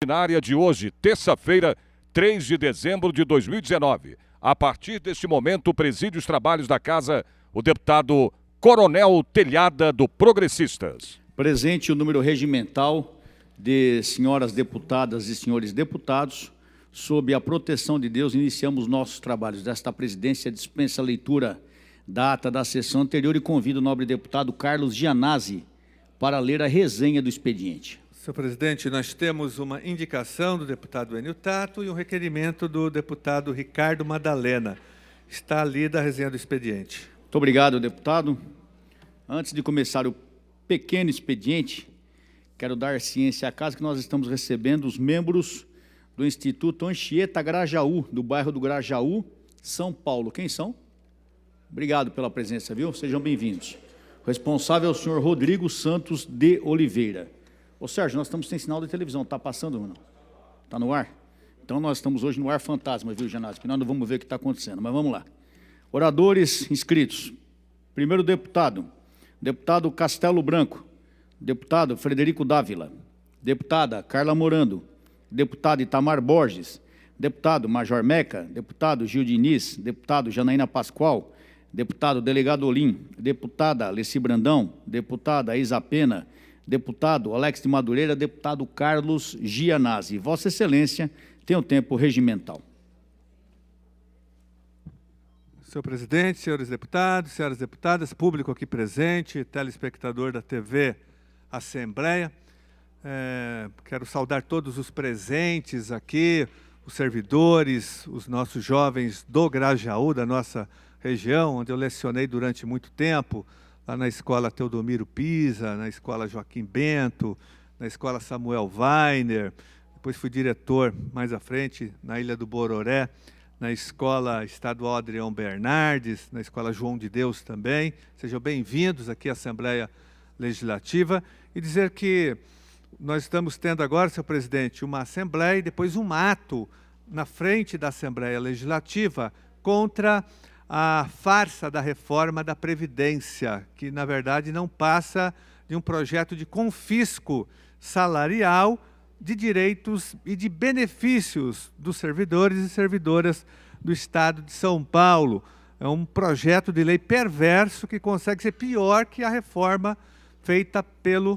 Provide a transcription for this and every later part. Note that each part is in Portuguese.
Ordinária de hoje, terça-feira, 3 de dezembro de 2019. A partir deste momento, preside os trabalhos da Casa o deputado Coronel Telhada, do Progressistas. Presente o número regimental de senhoras deputadas e senhores deputados. Sob a proteção de Deus, iniciamos nossos trabalhos. Desta presidência dispensa a leitura da ata da sessão anterior e convido o nobre deputado Carlos Gianazzi para ler a resenha do expediente. Senhor presidente, nós temos uma indicação do deputado Enio Tato e um requerimento do deputado Ricardo Madalena. Está lida a resenha do expediente. Muito obrigado, deputado. Antes de começar o pequeno expediente, quero dar ciência à casa que nós estamos recebendo os membros do Instituto Anchieta Grajaú, do bairro do Grajaú, São Paulo. Quem são? Obrigado pela presença, viu? Sejam bem-vindos. O responsável é o senhor Rodrigo Santos de Oliveira. Ô Sérgio, nós estamos sem sinal de televisão, está passando ou não? Está no ar? Então nós estamos hoje no ar fantasma, viu, Janazzi? Que nós não vamos ver o que está acontecendo, mas vamos lá. Oradores inscritos. Primeiro deputado Castelo Branco, deputado Frederico Dávila, deputada Carla Morando, deputado Itamar Borges, deputado Major Meca, deputado Gil Diniz, deputado Janaína Pascoal, deputado Delegado Olim, deputada Alessi Brandão, deputada Isa Pena, deputado Alex de Madureira, deputado Carlos Gianazzi. Vossa Excelência tem o tempo regimental. Senhor presidente, senhores deputados, senhoras deputadas, público aqui presente, telespectador da TV Assembleia, quero saudar todos os presentes aqui, os servidores, os nossos jovens do Grajaú, da nossa região, onde eu lecionei durante muito tempo, lá na Escola Teodomiro Pisa, na Escola Joaquim Bento, na Escola Samuel Weiner, depois fui diretor mais à frente na Ilha do Bororé, na Escola Estadual Adrião Bernardes, na Escola João de Deus também. Sejam bem-vindos aqui à Assembleia Legislativa e dizer que nós estamos tendo agora, senhor presidente, uma Assembleia e depois um ato na frente da Assembleia Legislativa contra a farsa da reforma da Previdência, que, na verdade, não passa de um projeto de confisco salarial de direitos e de benefícios dos servidores e servidoras do Estado de São Paulo. É um projeto de lei perverso que consegue ser pior que a reforma feita pelo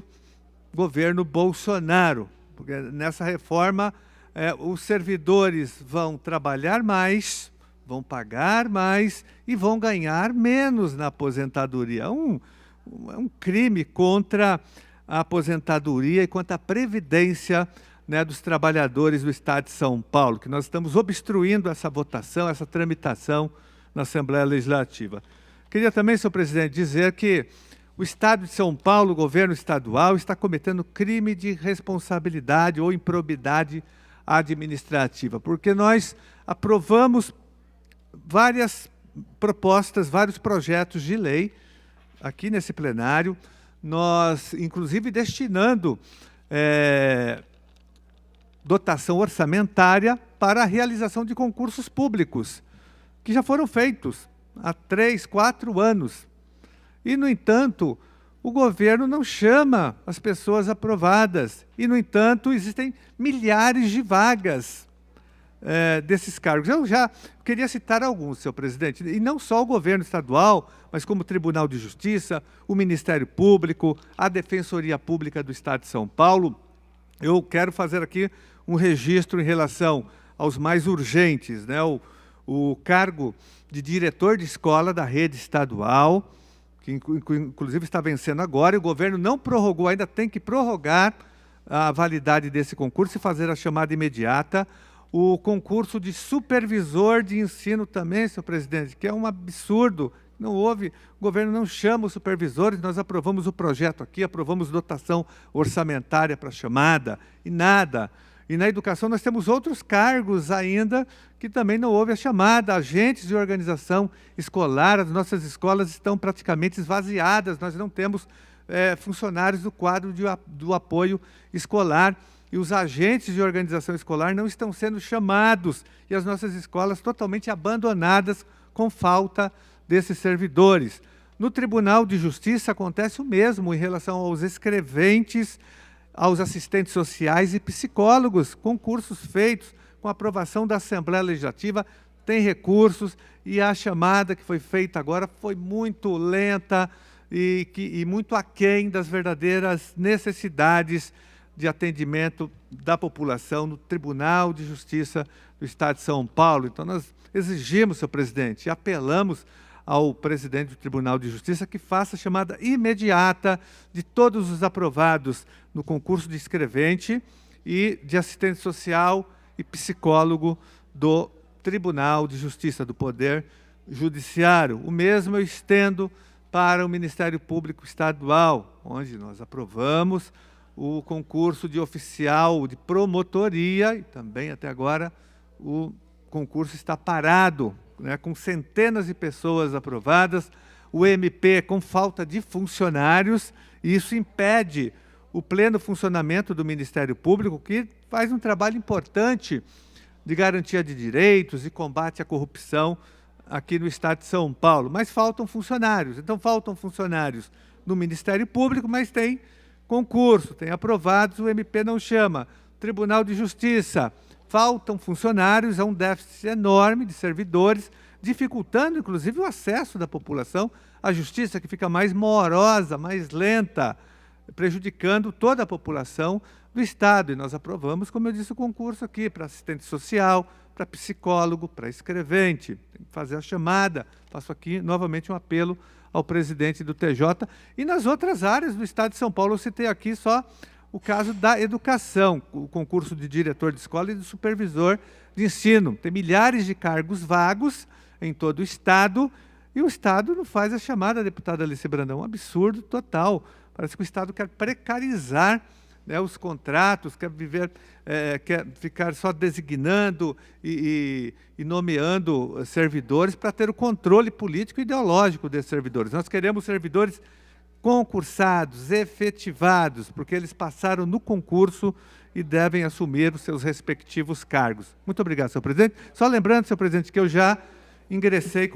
governo Bolsonaro. Porque nessa reforma, os servidores vão trabalhar mais, vão pagar mais e vão ganhar menos na aposentadoria. É um crime contra a aposentadoria e contra a previdência, né, dos trabalhadores do Estado de São Paulo, que nós estamos obstruindo essa votação, essa tramitação na Assembleia Legislativa. Queria também, senhor presidente, dizer que o Estado de São Paulo, o governo estadual, está cometendo crime de responsabilidade ou improbidade administrativa, porque nós aprovamos várias propostas, vários projetos de lei aqui nesse plenário, nós, inclusive, destinando dotação orçamentária para a realização de concursos públicos, que já foram feitos há 3, 4 anos. E, no entanto, o governo não chama as pessoas aprovadas. E, no entanto, existem milhares de vagas desses cargos. Eu já queria citar alguns, senhor presidente, e não só o governo estadual, mas como o Tribunal de Justiça, o Ministério Público, a Defensoria Pública do Estado de São Paulo. Eu quero fazer aqui um registro em relação aos mais urgentes, né? O cargo de diretor de escola da rede estadual, que inclusive está vencendo agora, e o governo não prorrogou, ainda tem que prorrogar a validade desse concurso e fazer a chamada imediata. O concurso de supervisor de ensino também, senhor presidente, que é um absurdo. Não houve, o governo não chama os supervisores, nós aprovamos o projeto aqui, aprovamos dotação orçamentária para a chamada, e nada. E na educação nós temos outros cargos ainda que também não houve a chamada. Agentes de organização escolar, as nossas escolas estão praticamente esvaziadas, nós não temos funcionários do quadro do apoio escolar. E os agentes de organização escolar não estão sendo chamados, e as nossas escolas totalmente abandonadas com falta desses servidores. No Tribunal de Justiça acontece o mesmo em relação aos escreventes aos assistentes sociais e psicólogos, concursos feitos com aprovação da Assembleia Legislativa, tem recursos, e a chamada que foi feita agora foi muito lenta e muito aquém das verdadeiras necessidades de atendimento da população no Tribunal de Justiça do Estado de São Paulo. Então, nós exigimos, senhor presidente, e apelamos ao presidente do Tribunal de Justiça que faça a chamada imediata de todos os aprovados no concurso de escrevente e de assistente social e psicólogo do Tribunal de Justiça do Poder Judiciário. O mesmo eu estendo para o Ministério Público Estadual, onde nós aprovamos o concurso de oficial de promotoria, e também até agora o concurso está parado, né, com centenas de pessoas aprovadas, o MP com falta de funcionários, e isso impede o pleno funcionamento do Ministério Público, que faz um trabalho importante de garantia de direitos e combate à corrupção aqui no Estado de São Paulo. Mas faltam funcionários. Então, faltam funcionários no Ministério Público, mas tem concurso, tem aprovados, o MP não chama. Tribunal de Justiça, faltam funcionários, há um déficit enorme de servidores, dificultando, inclusive, o acesso da população à justiça, que fica mais morosa, mais lenta, prejudicando toda a população do Estado. E nós aprovamos, como eu disse, o concurso aqui para assistente social, para psicólogo, para escrevente. Tem que fazer a chamada. Faço aqui novamente um apelo ao presidente do TJ. E nas outras áreas do Estado de São Paulo, eu citei aqui só o caso da educação, o concurso de diretor de escola e de supervisor de ensino. Tem milhares de cargos vagos em todo o Estado, e o Estado não faz a chamada, deputada Alice Brandão. Um absurdo total. Parece que o Estado quer precarizar, né, os contratos, quer ficar só designando e nomeando servidores para ter o controle político e ideológico desses servidores. Nós queremos servidores concursados, efetivados, porque eles passaram no concurso e devem assumir os seus respectivos cargos. Muito obrigado, senhor presidente. Só lembrando, senhor presidente, que eu já ingressei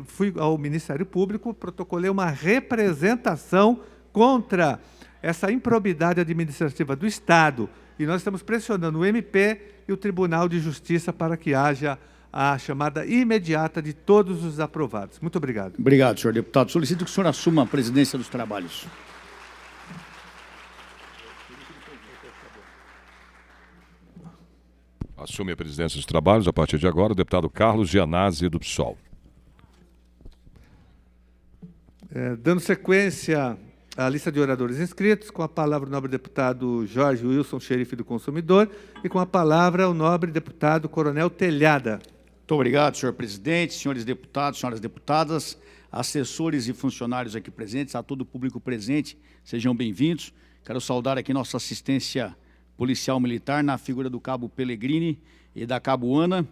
fui ao Ministério Público, protocolei uma representação contra essa improbidade administrativa do Estado, e nós estamos pressionando o MP e o Tribunal de Justiça para que haja a chamada imediata de todos os aprovados. Muito obrigado. Obrigado, senhor deputado. Solicito que o senhor assuma a presidência dos trabalhos. Assume a presidência dos trabalhos, a partir de agora, o deputado Carlos Gianazzi, do PSOL. Dando sequência à lista de oradores inscritos, com a palavra o nobre deputado Jorge Wilson, xerife do consumidor, e com a palavra o nobre deputado Coronel Telhada. Muito obrigado, senhor presidente, senhores deputados, senhoras deputadas, assessores e funcionários aqui presentes, a todo o público presente, sejam bem-vindos. Quero saudar aqui nossa assistência policial militar na figura do cabo Pellegrini e da cabo Ana,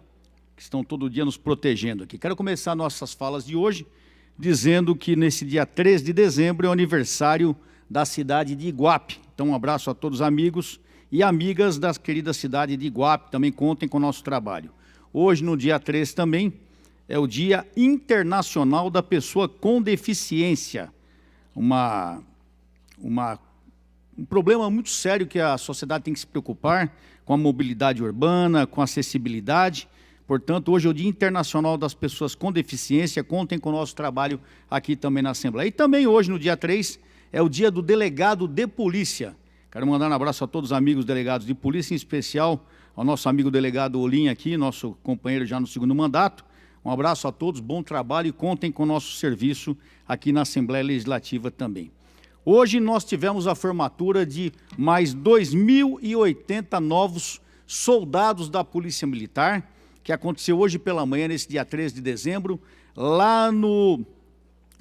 que estão todo dia nos protegendo aqui. Quero começar nossas falas de hoje dizendo que nesse dia 3 de dezembro é o aniversário da cidade de Iguape. Então, um abraço a todos os amigos e amigas da querida cidade de Iguape, também contem com o nosso trabalho. Hoje, no dia 3 também, é o Dia Internacional da Pessoa com Deficiência. Um problema muito sério que a sociedade tem que se preocupar com a mobilidade urbana, com a acessibilidade. Portanto, hoje é o Dia Internacional das Pessoas com Deficiência, contem com o nosso trabalho aqui também na Assembleia. E também hoje, no dia 3, é o Dia do Delegado de Polícia. Quero mandar um abraço a todos os amigos delegados de polícia, em especial ao nosso amigo delegado Olim aqui, nosso companheiro já no segundo mandato. Um abraço a todos, bom trabalho e contem com o nosso serviço aqui na Assembleia Legislativa também. Hoje nós tivemos a formatura de mais 2.080 novos soldados da Polícia Militar, que aconteceu hoje pela manhã, nesse dia 13 de dezembro, lá no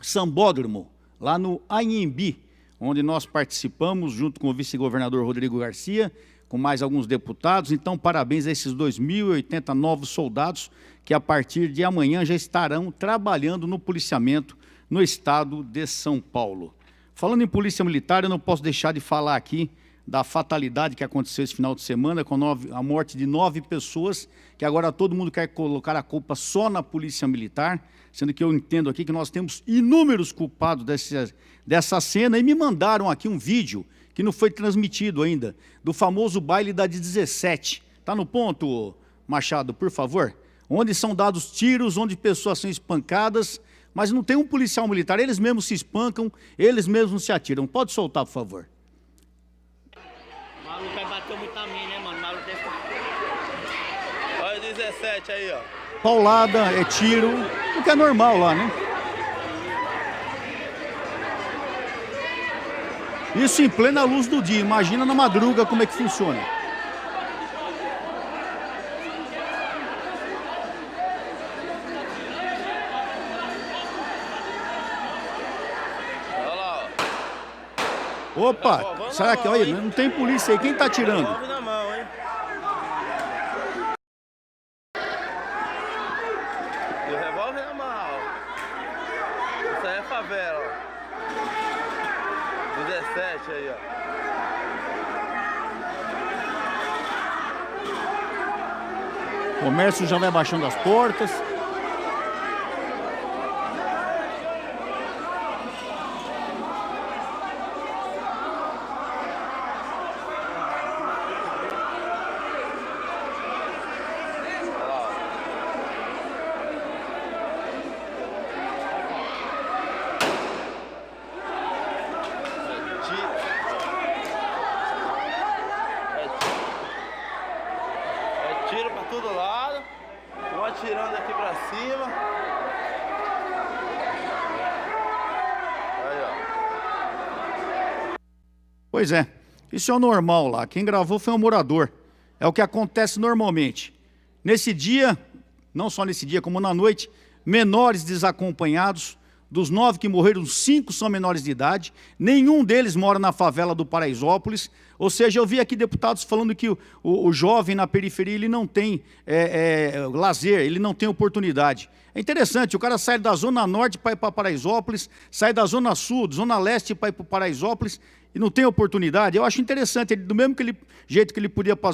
Sambódromo, lá no Anhembi, onde nós participamos junto com o vice-governador Rodrigo Garcia, com mais alguns deputados. Então, parabéns a esses 2.080 novos soldados que a partir de amanhã já estarão trabalhando no policiamento no estado de São Paulo. Falando em polícia militar, eu não posso deixar de falar aqui da fatalidade que aconteceu esse final de semana, com a morte de 9 pessoas, que agora todo mundo quer colocar a culpa só na polícia militar, sendo que eu entendo aqui que nós temos inúmeros culpados dessa cena, e me mandaram aqui um vídeo que não foi transmitido ainda, do famoso baile da 17. Está no ponto, Machado, por favor? Onde são dados tiros, onde pessoas são espancadas, mas não tem um policial militar, eles mesmos se espancam, eles mesmos se atiram. Pode soltar, por favor. O maluco aí bateu muito a mim, né, mano? O maluco deve... Olha o 17 aí, ó. Paulada, é tiro, o que é normal lá, né? Isso em plena luz do dia, imagina na madruga como é que funciona. Olha lá, ó. Opa, será que, olha, não tem polícia aí, quem tá atirando? Revólver na mão, hein? E o revólver na mão, ó. Isso aí é favela, ó. 17 aí, ó. O comércio já vai baixando as portas. Tiro pra todo lado, um atirando aqui pra cima. Aí, ó. Pois é, isso é o normal lá. Quem gravou foi um morador. É o que acontece normalmente. Nesse dia, não só nesse dia, como na noite, menores desacompanhados. Dos 9 que morreram, 5 são menores de idade. Nenhum deles mora na favela do Paraisópolis. Ou seja, eu vi aqui deputados falando que o jovem na periferia ele não tem lazer, ele não tem oportunidade. É interessante, o cara sai da Zona Norte para ir para Paraisópolis, sai da Zona Sul, Zona Leste para ir para Paraisópolis e não tem oportunidade. Eu acho interessante, do mesmo jeito que ele podia para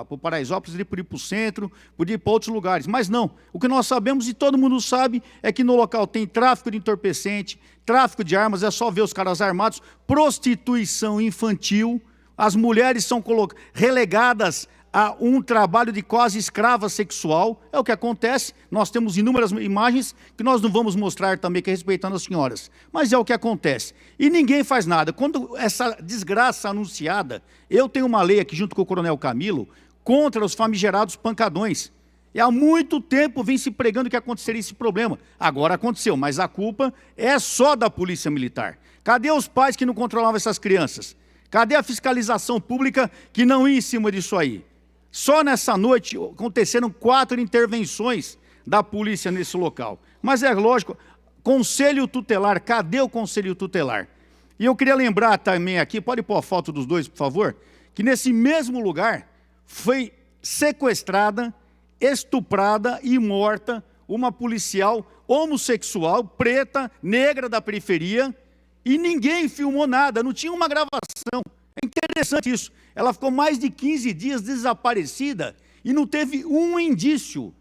o Paraisópolis, ele podia ir para o centro, podia ir para outros lugares. Mas não, o que nós sabemos e todo mundo sabe é que no local tem tráfico de entorpecente, tráfico de armas, é só ver os caras armados, prostituição infantil, as mulheres são relegadas a um trabalho de quase escrava sexual, é o que acontece. Nós temos inúmeras imagens que nós não vamos mostrar também, que é respeitando as senhoras, mas é o que acontece. E ninguém faz nada. Quando essa desgraça anunciada, eu tenho uma lei aqui junto com o Coronel Camilo, contra os famigerados pancadões. E há muito tempo vem se pregando que aconteceria esse problema. Agora aconteceu, mas a culpa é só da Polícia Militar. Cadê os pais que não controlavam essas crianças? Cadê a fiscalização pública que não ia em cima disso aí? Só nessa noite aconteceram 4 intervenções da polícia nesse local. Mas é lógico, conselho tutelar, cadê o conselho tutelar? E eu queria lembrar também aqui, pode pôr a foto dos dois, por favor, que nesse mesmo lugar foi sequestrada, estuprada e morta uma policial homossexual, preta, negra da periferia, e ninguém filmou nada, não tinha uma gravação. É interessante isso. Ela ficou mais de 15 dias desaparecida e não teve um indício.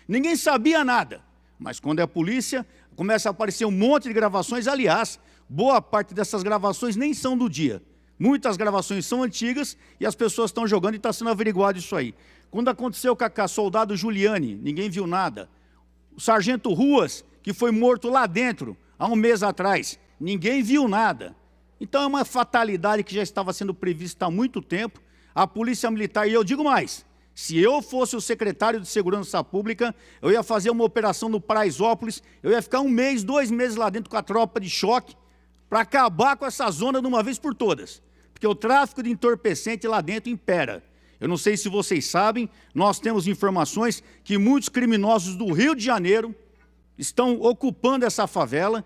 Ninguém sabia nada. Mas quando é a polícia, começa a aparecer um monte de gravações. Aliás, boa parte dessas gravações nem são do dia. Muitas gravações são antigas e as pessoas estão jogando e está sendo averiguado isso aí. Quando aconteceu com a soldado Juliane, ninguém viu nada. O sargento Ruas, que foi morto lá dentro, há um mês atrás, ninguém viu nada. Então é uma fatalidade que já estava sendo prevista há muito tempo. A Polícia Militar, e eu digo mais, se eu fosse o secretário de Segurança Pública, eu ia fazer uma operação no Paraisópolis, eu ia ficar 1 mês, 2 meses lá dentro com a tropa de choque, para acabar com essa zona de uma vez por todas. Porque o tráfico de entorpecente lá dentro impera. Eu não sei se vocês sabem, nós temos informações que muitos criminosos do Rio de Janeiro estão ocupando essa favela,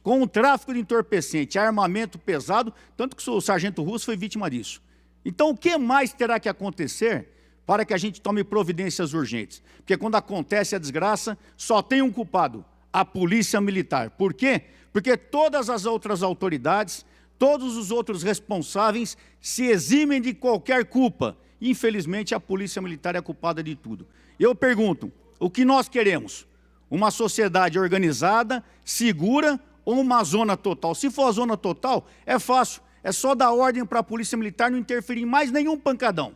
com o tráfico de entorpecente, armamento pesado, tanto que o sargento Russo foi vítima disso. Então, o que mais terá que acontecer para que a gente tome providências urgentes? Porque quando acontece a desgraça, só tem um culpado, a Polícia Militar. Por quê? Porque todas as outras autoridades, todos os outros responsáveis se eximem de qualquer culpa. Infelizmente, a Polícia Militar é culpada de tudo. Eu pergunto, o que nós queremos? Uma sociedade organizada, segura, ou uma zona total? Se for a zona total, é fácil. É só dar ordem para a Polícia Militar não interferir em mais nenhum pancadão.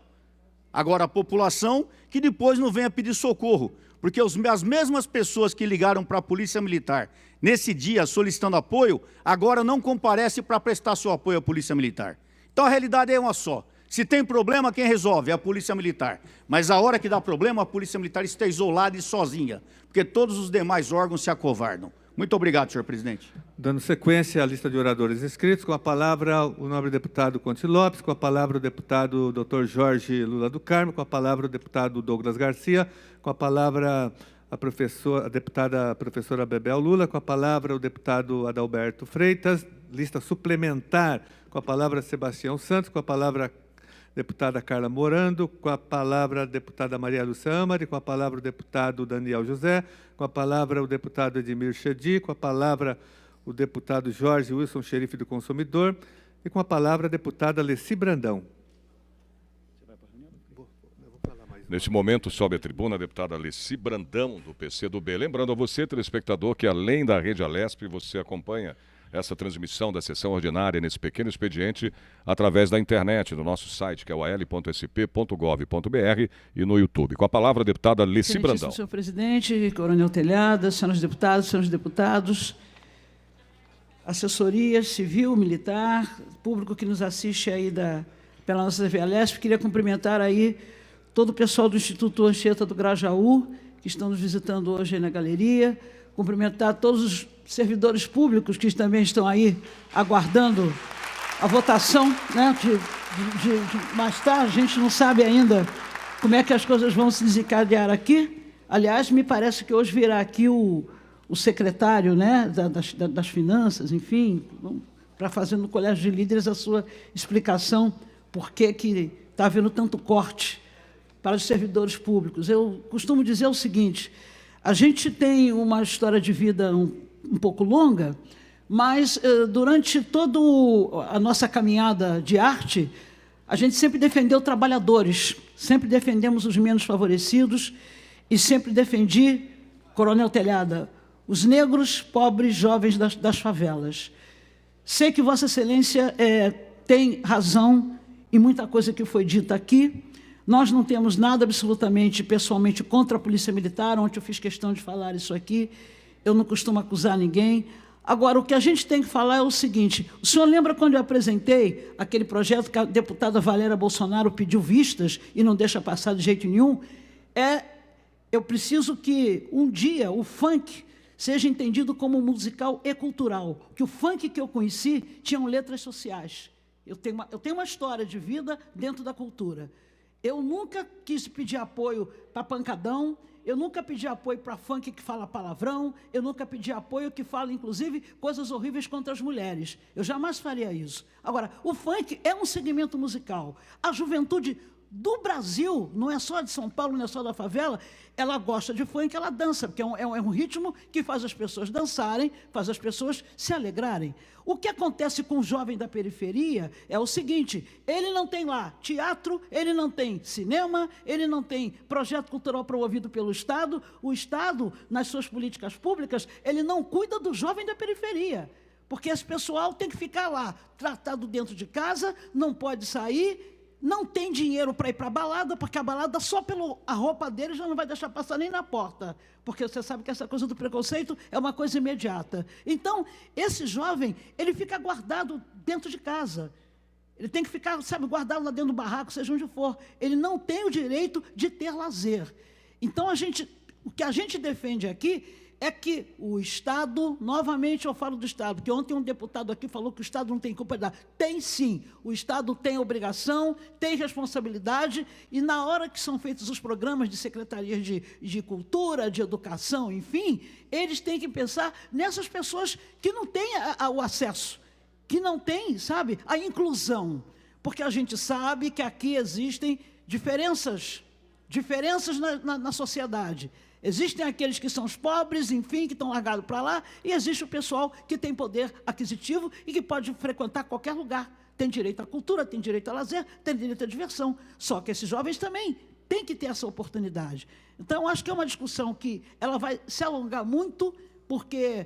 Agora, a população que depois não venha pedir socorro, porque as mesmas pessoas que ligaram para a Polícia Militar nesse dia solicitando apoio, agora não comparecem para prestar seu apoio à Polícia Militar. Então, a realidade é uma só. Se tem problema, quem resolve é a Polícia Militar. Mas a hora que dá problema, a Polícia Militar está isolada e sozinha, porque todos os demais órgãos se acovardam. Muito obrigado, senhor presidente. Dando sequência à lista de oradores inscritos, com a palavra o nobre deputado Conte Lopes, com a palavra o deputado Dr. Jorge Lula do Carmo, com a palavra o deputado Douglas Garcia, com a palavra a deputada professora Bebel Lula, com a palavra o deputado Adalberto Freitas, lista suplementar, com a palavra Sebastião Santos, com a palavra deputada Carla Morando, com a palavra a deputada Maria Lúcia Amari, com a palavra o deputado Daniel José, com a palavra o deputado Edmir Chedi, com a palavra o deputado Jorge Wilson, xerife do consumidor, e com a palavra a deputada Alessi Brandão. Neste momento, sobe à tribuna a deputada Alessi Brandão, do PCdoB. Lembrando a você, telespectador, que além da Rede Alesp, você acompanha essa transmissão da sessão ordinária nesse pequeno expediente através da internet, do nosso site, que é o al.sp.gov.br, e no YouTube. Com a palavra, a deputada Alessi Brandão. Senhor presidente, coronel Telhada, senhores deputados, assessoria civil, militar, público que nos assiste aí pela nossa TV Alesp, queria cumprimentar aí todo o pessoal do Instituto Anchieta do Grajaú, que estão nos visitando hoje aí na galeria, cumprimentar todos os servidores públicos que também estão aí aguardando a votação, né, de mais tarde. A gente não sabe ainda como é que as coisas vão se desencadear aqui. Aliás, me parece que hoje virá aqui o secretário, né, das Finanças, enfim, para fazer no Colégio de Líderes a sua explicação por que está havendo tanto corte para os servidores públicos. Eu costumo dizer o seguinte: a gente tem uma história de vida um pouco longa, mas durante toda a nossa caminhada de arte, a gente sempre defendeu trabalhadores, sempre defendemos os menos favorecidos e sempre defendi, coronel Telhada, os negros, pobres, jovens das favelas. Sei que Vossa Excelência tem razão em muita coisa que foi dita aqui. Nós não temos nada absolutamente, pessoalmente, contra a Polícia Militar. Ontem eu fiz questão de falar isso aqui. Eu não costumo acusar ninguém. Agora, o que a gente tem que falar é o seguinte: o senhor lembra quando eu apresentei aquele projeto que a deputada Valéria Bolsonaro pediu vistas e não deixa passar de jeito nenhum? Eu preciso que, um dia, o funk seja entendido como musical e cultural. Que o funk que eu conheci tinham letras sociais. Eu tenho uma história de vida dentro da cultura. Eu nunca quis pedir apoio para pancadão, eu nunca pedi apoio para funk que fala palavrão, eu nunca pedi apoio que fala, inclusive, coisas horríveis contra as mulheres. Eu jamais faria isso. Agora, o funk é um segmento musical. A juventude do Brasil, não é só de São Paulo, não é só da favela, ela gosta de funk, ela dança, porque é um ritmo que faz as pessoas dançarem, faz as pessoas se alegrarem. O que acontece com o jovem da periferia é o seguinte: ele não tem lá teatro, ele não tem cinema, ele não tem projeto cultural promovido pelo Estado. O Estado, nas suas políticas públicas, ele não cuida do jovem da periferia, porque esse pessoal tem que ficar lá, tratado dentro de casa, não pode sair, não tem dinheiro para ir para a balada, porque a balada só pela roupa dele já não vai deixar passar nem na porta, porque você sabe que essa coisa do preconceito é uma coisa imediata. Então, esse jovem, ele fica guardado dentro de casa. Ele tem que ficar, sabe, guardado lá dentro do barraco, seja onde for. Ele não tem o direito de ter lazer. Então, o que a gente defende aqui é que o Estado, novamente eu falo do Estado, porque ontem um deputado aqui falou que o Estado não tem culpa de nada. Tem sim, o Estado tem obrigação, tem responsabilidade, e na hora que são feitos os programas de secretarias de cultura, de educação, enfim, eles têm que pensar nessas pessoas que não têm o acesso, que não têm, sabe, a inclusão, porque a gente sabe que aqui existem diferenças na sociedade. Existem aqueles que são os pobres, enfim, que estão largados para lá, e existe o pessoal que tem poder aquisitivo e que pode frequentar qualquer lugar. Tem direito à cultura, tem direito a lazer, tem direito à diversão. Só que esses jovens também têm que ter essa oportunidade. Então, acho que é uma discussão que ela vai se alongar muito, porque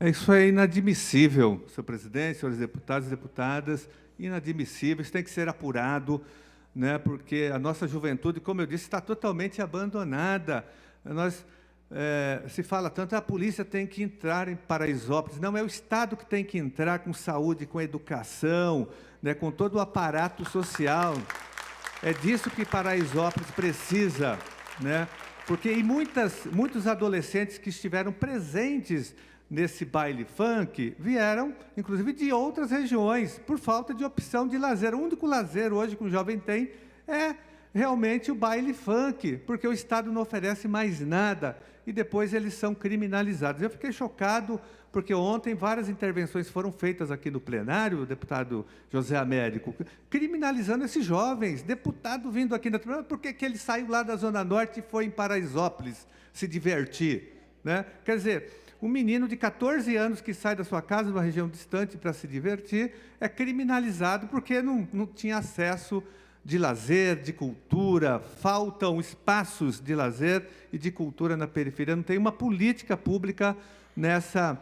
Isso é inadmissível, senhor presidente, senhores deputados e deputadas, inadmissível, isso tem que ser apurado, né, porque a nossa juventude, como eu disse, está totalmente abandonada. Se fala tanto, a polícia tem que entrar em Paraisópolis. Não, é o Estado que tem que entrar com saúde, com educação, né, com todo o aparato social. É disso que Paraisópolis precisa, né? Porque muitos adolescentes que estiveram presentes nesse baile funk vieram, inclusive, de outras regiões, por falta de opção de lazer. O único lazer hoje que o jovem tem é realmente o baile funk, porque o Estado não oferece mais nada, e depois eles são criminalizados. Eu fiquei chocado, porque ontem várias intervenções foram feitas aqui no plenário, o deputado José Américo, criminalizando esses jovens, deputado vindo aqui na tribuna, porque que ele saiu lá da Zona Norte e foi em Paraisópolis se divertir, né? Quer dizer, um menino de 14 anos que sai da sua casa, numa região distante, para se divertir, é criminalizado porque não tinha acesso de lazer, de cultura, faltam espaços de lazer e de cultura na periferia, não tem uma política pública nessa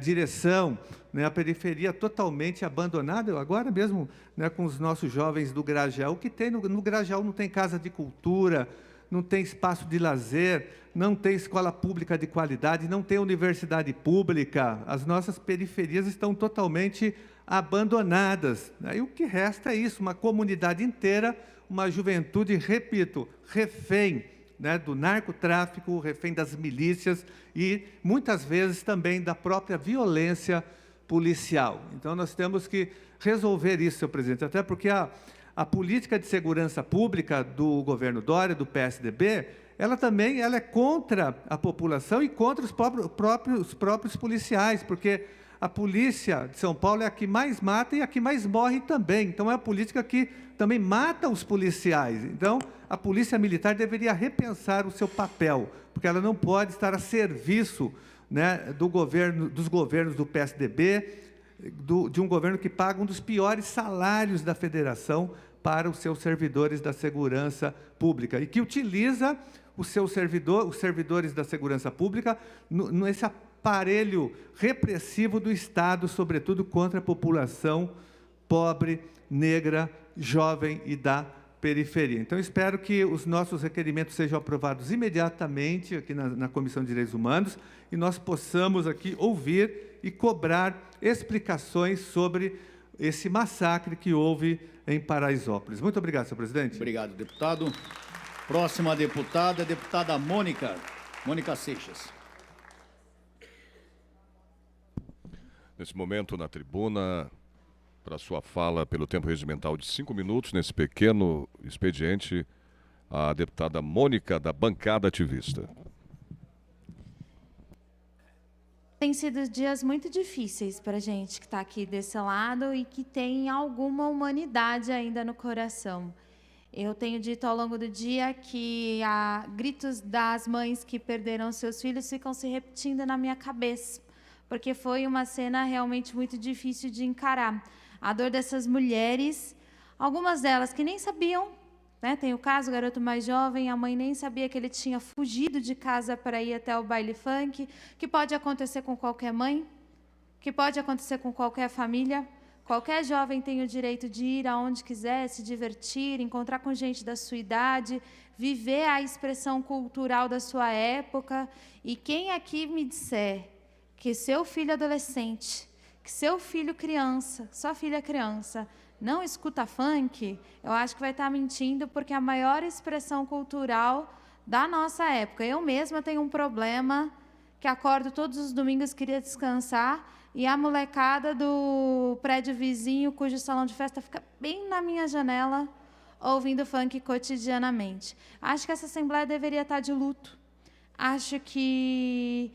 direção, né? A periferia totalmente abandonada. Eu agora mesmo, né, com os nossos jovens do Grajaú, que tem no Grajaú não tem casa de cultura, não tem espaço de lazer, não tem escola pública de qualidade, não tem universidade pública, as nossas periferias estão totalmente abandonadas. Aí o que resta é isso, uma comunidade inteira, uma juventude, repito, refém, né, do narcotráfico, refém das milícias e, muitas vezes, também da própria violência policial. Então, nós temos que resolver isso, senhor presidente, até porque a política de segurança pública do governo Dória, do PSDB, ela também é contra a população e contra os próprios policiais, porque a polícia de São Paulo é a que mais mata e a que mais morre também. Então, é a política que também mata os policiais. Então, a polícia militar deveria repensar o seu papel, porque ela não pode estar a serviço, né, dos governos do PSDB, de um governo que paga um dos piores salários da federação para os seus servidores da segurança pública e que utiliza os servidores da segurança pública nesse aparelho repressivo do Estado, sobretudo contra a população pobre, negra, jovem e da periferia. Então, espero que os nossos requerimentos sejam aprovados imediatamente aqui na Comissão de Direitos Humanos e nós possamos aqui ouvir e cobrar explicações sobre esse massacre que houve em Paraisópolis. Muito obrigado, senhor presidente. Obrigado, deputado. Próxima deputada, a deputada Mônica Seixas. Nesse momento, na tribuna, para sua fala pelo tempo regimental de 5 minutos, nesse pequeno expediente, a deputada Mônica, da bancada ativista. Tem sido dias muito difíceis para a gente que está aqui desse lado e que tem alguma humanidade ainda no coração. Eu tenho dito ao longo do dia que gritos das mães que perderam seus filhos ficam se repetindo na minha cabeça, porque foi uma cena realmente muito difícil de encarar. A dor dessas mulheres, algumas delas que nem sabiam, né? Tem o caso, o garoto mais jovem, a mãe nem sabia que ele tinha fugido de casa para ir até o baile funk, que pode acontecer com qualquer mãe, que pode acontecer com qualquer família. Qualquer jovem tem o direito de ir aonde quiser, se divertir, encontrar com gente da sua idade, viver a expressão cultural da sua época. E quem aqui me disser que seu filho adolescente, que seu filho criança, sua filha criança, não escuta funk, eu acho que vai estar mentindo, porque é a maior expressão cultural da nossa época. Eu mesma tenho um problema, que acordo todos os domingos, queria descansar, e a molecada do prédio vizinho, cujo salão de festa fica bem na minha janela, ouvindo funk cotidianamente. Acho que essa Assembleia deveria estar de luto. Acho que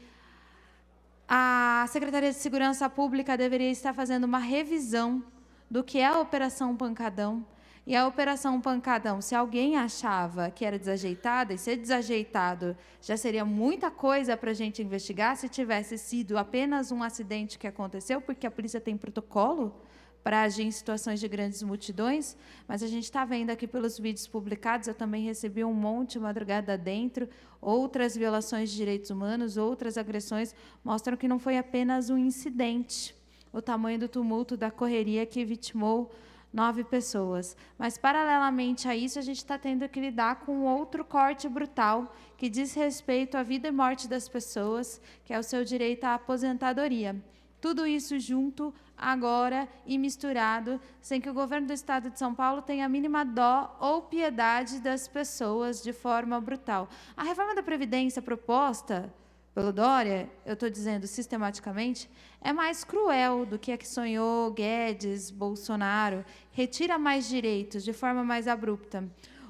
a Secretaria de Segurança Pública deveria estar fazendo uma revisão do que é a Operação Pancadão. E a Operação Pancadão, se alguém achava que era desajeitada, e ser desajeitado já seria muita coisa para a gente investigar, se tivesse sido apenas um acidente que aconteceu, porque a polícia tem protocolo para agir em situações de grandes multidões, mas a gente está vendo aqui pelos vídeos publicados, eu também recebi um monte madrugada dentro, outras violações de direitos humanos, outras agressões, mostram que não foi apenas um incidente, o tamanho do tumulto, da correria que vitimou 9 pessoas. Mas, paralelamente a isso, a gente está tendo que lidar com outro corte brutal que diz respeito à vida e morte das pessoas, que é o seu direito à aposentadoria. Tudo isso junto, agora e misturado, sem que o governo do Estado de São Paulo tenha a mínima dó ou piedade das pessoas de forma brutal. A reforma da Previdência proposta pelo Dória, eu estou dizendo sistematicamente, é mais cruel do que a que sonhou Guedes, Bolsonaro, retira mais direitos de forma mais abrupta.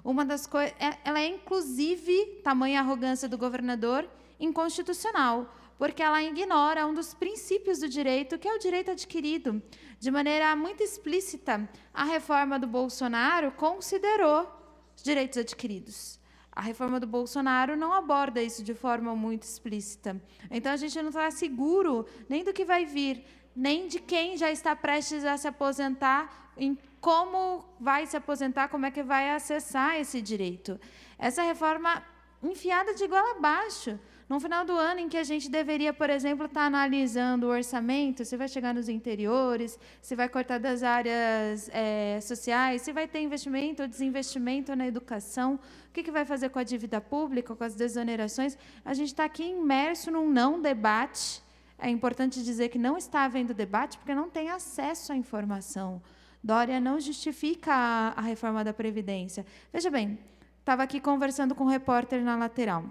Uma das coisas, ela é inclusive, tamanha arrogância do governador, inconstitucional, porque ela ignora um dos princípios do direito, que é o direito adquirido. De maneira muito explícita, a reforma do Bolsonaro considerou os direitos adquiridos. A reforma do Bolsonaro não aborda isso de forma muito explícita. Então, a gente não está seguro nem do que vai vir, nem de quem já está prestes a se aposentar, em como vai se aposentar, como é que vai acessar esse direito. Essa reforma enfiada de goela abaixo, no final do ano em que a gente deveria, por exemplo, estar analisando o orçamento, se vai chegar nos interiores, se vai cortar das áreas sociais, se vai ter investimento ou desinvestimento na educação, o que vai fazer com a dívida pública, com as desonerações. A gente está aqui imerso num não debate. É importante dizer que não está havendo debate porque não tem acesso à informação. Dória não justifica a reforma da Previdência. Veja bem, estava aqui conversando com um repórter na lateral.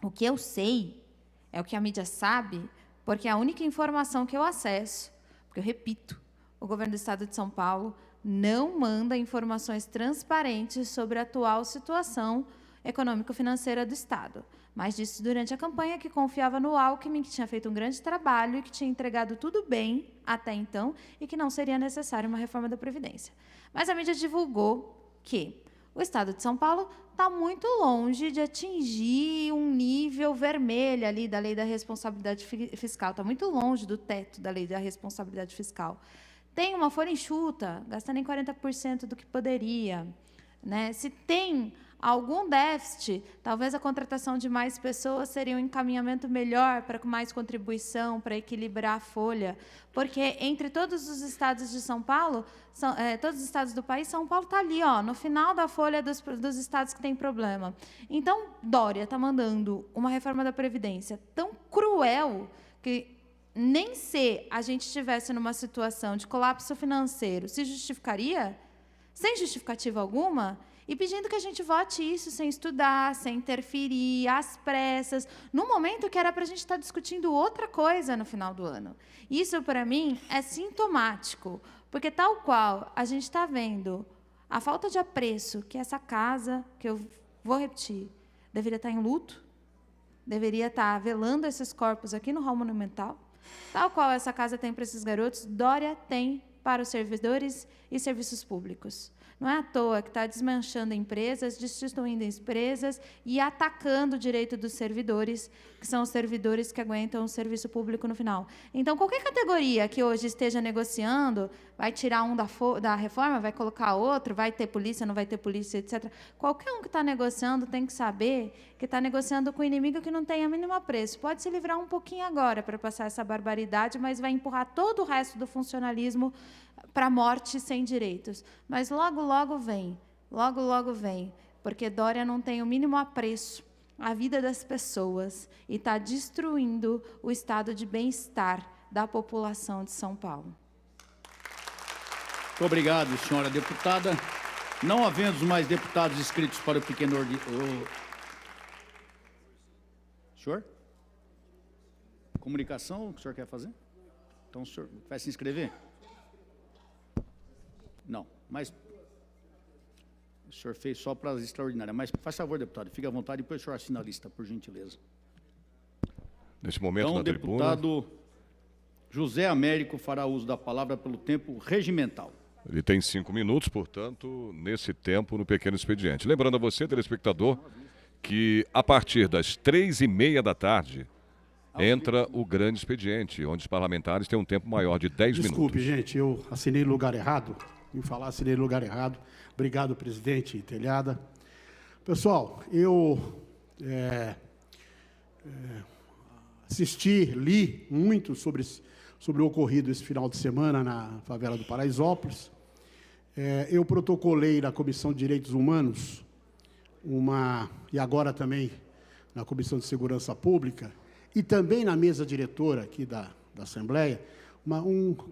O que eu sei é o que a mídia sabe, porque é a única informação que eu acesso. Porque, eu repito, o governo do Estado de São Paulo não manda informações transparentes sobre a atual situação econômico-financeira do Estado. Mas disse durante a campanha que confiava no Alckmin, que tinha feito um grande trabalho e que tinha entregado tudo bem até então e que não seria necessária uma reforma da Previdência. Mas a mídia divulgou que o Estado de São Paulo está muito longe de atingir um nível vermelho ali da lei da responsabilidade fiscal, está muito longe do teto da lei da responsabilidade fiscal. Tem uma folha enxuta, gasta nem 40% do que poderia. Né? Se tem algum déficit, talvez a contratação de mais pessoas seria um encaminhamento melhor para mais contribuição, para equilibrar a folha, porque entre todos os estados de São Paulo, todos os estados do país, São Paulo está ali, ó, no final da folha dos estados que tem problema. Então, Dória está mandando uma reforma da Previdência tão cruel que nem se a gente estivesse numa situação de colapso financeiro se justificaria, sem justificativa alguma, e pedindo que a gente vote isso sem estudar, sem interferir, às pressas, num momento que era para a gente estar discutindo outra coisa no final do ano. Isso, para mim, é sintomático, porque tal qual a gente está vendo a falta de apreço que essa casa, que eu vou repetir, deveria estar em luto, deveria estar velando esses corpos aqui no hall monumental, tal qual essa casa tem para esses garotos, Dória tem para os servidores e serviços públicos. Não é à toa que está desmanchando empresas, destituindo empresas e atacando o direito dos servidores, que são os servidores que aguentam o serviço público no final. Então, qualquer categoria que hoje esteja negociando, vai tirar um da reforma, vai colocar outro, vai ter polícia, não vai ter polícia, etc. Qualquer um que está negociando tem que saber que está negociando com um inimigo que não tem a mínima preço. Pode se livrar um pouquinho agora para passar essa barbaridade, mas vai empurrar todo o resto do funcionalismo para a morte sem direitos. Mas logo, logo vem, porque Dória não tem o mínimo apreço à vida das pessoas e está destruindo o estado de bem-estar da população de São Paulo. Muito obrigado, senhora deputada. Não havendo mais deputados inscritos para o pequeno... Senhor? Comunicação, o que o senhor quer fazer? Então, o senhor vai se inscrever? Não, mas o senhor fez só para as extraordinárias. Mas, faz favor, deputado, fique à vontade, depois o senhor assina a lista, por gentileza. Nesse momento, então, na tribuna... o deputado José Américo fará uso da palavra pelo tempo regimental. Ele tem 5 minutos, portanto, nesse tempo, no pequeno expediente. Lembrando a você, telespectador, que a partir das 3h30 da tarde, entra o grande expediente, onde os parlamentares têm um tempo maior de 10 minutos. Desculpe, gente, eu assinei no lugar errado. Em falar, assinei no lugar errado. Obrigado, presidente Telhada. Pessoal, eu assisti, li muito sobre o ocorrido esse final de semana na favela do Paraisópolis. Eu protocolei na Comissão de Direitos Humanos, e agora também na Comissão de Segurança Pública, e também na mesa diretora aqui da Assembleia, uma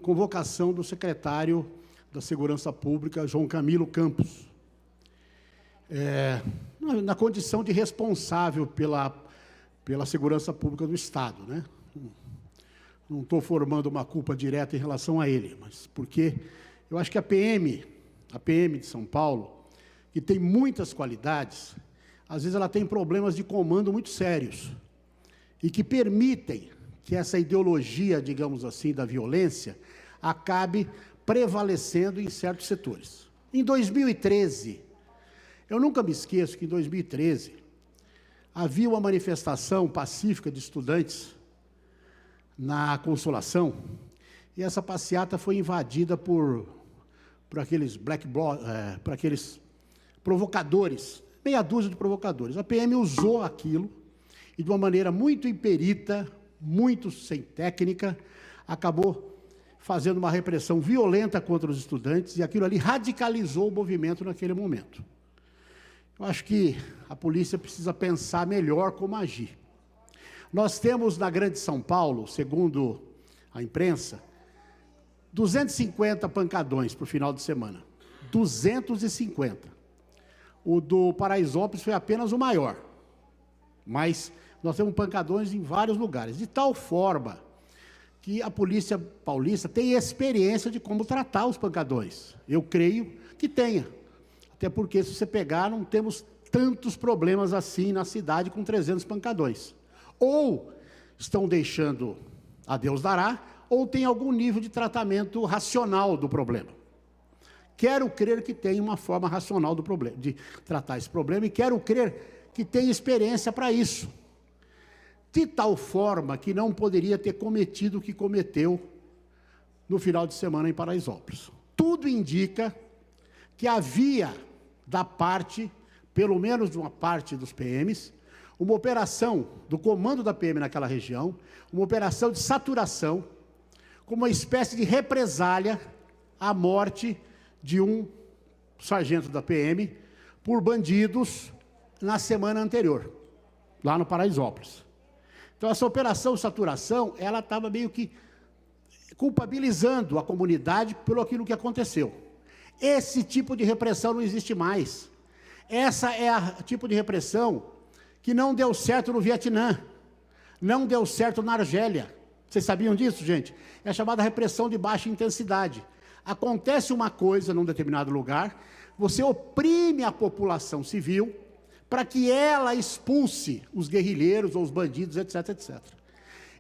convocação do secretário da Segurança Pública, João Camilo Campos, na condição de responsável pela segurança pública do Estado, né? Não estou formando uma culpa direta em relação a ele, mas porque eu acho que a PM de São Paulo, que tem muitas qualidades, às vezes ela tem problemas de comando muito sérios e que permitem que essa ideologia, digamos assim, da violência, acabe prevalecendo em certos setores. Em 2013, eu nunca me esqueço que em 2013 havia uma manifestação pacífica de estudantes na Consolação, e essa passeata foi invadida por aqueles por aqueles provocadores, meia dúzia de provocadores. A PM usou aquilo e, de uma maneira muito imperita, muito sem técnica, acabou fazendo uma repressão violenta contra os estudantes, e aquilo ali radicalizou o movimento naquele momento. Eu acho que a polícia precisa pensar melhor como agir. Nós temos na Grande São Paulo, segundo a imprensa, 250 pancadões para o final de semana. 250. O do Paraisópolis foi apenas o maior. Mas nós temos pancadões em vários lugares, de tal forma que a polícia paulista tem experiência de como tratar os pancadões. Eu creio que tenha. Até porque, se você pegar, não temos tantos problemas assim na cidade com 300 pancadões. Ou estão deixando a Deus dará, ou tem algum nível de tratamento racional do problema. Quero crer que tem uma forma racional de tratar esse problema, e quero crer que tem experiência para isso. De tal forma que não poderia ter cometido o que cometeu no final de semana em Paraisópolis. Tudo indica que havia da parte, pelo menos de uma parte dos PMs, uma operação do comando da PM naquela região, uma operação de saturação, como uma espécie de represália à morte de um sargento da PM por bandidos na semana anterior, lá no Paraisópolis. Então, essa operação de saturação, ela estava meio que culpabilizando a comunidade pelo aquilo que aconteceu. Esse tipo de repressão não existe mais. Essa é o tipo de repressão que não deu certo no Vietnã, não deu certo na Argélia. Vocês sabiam disso, gente? É a chamada repressão de baixa intensidade. Acontece uma coisa num determinado lugar, você oprime a população civil para que ela expulse os guerrilheiros ou os bandidos, etc, etc.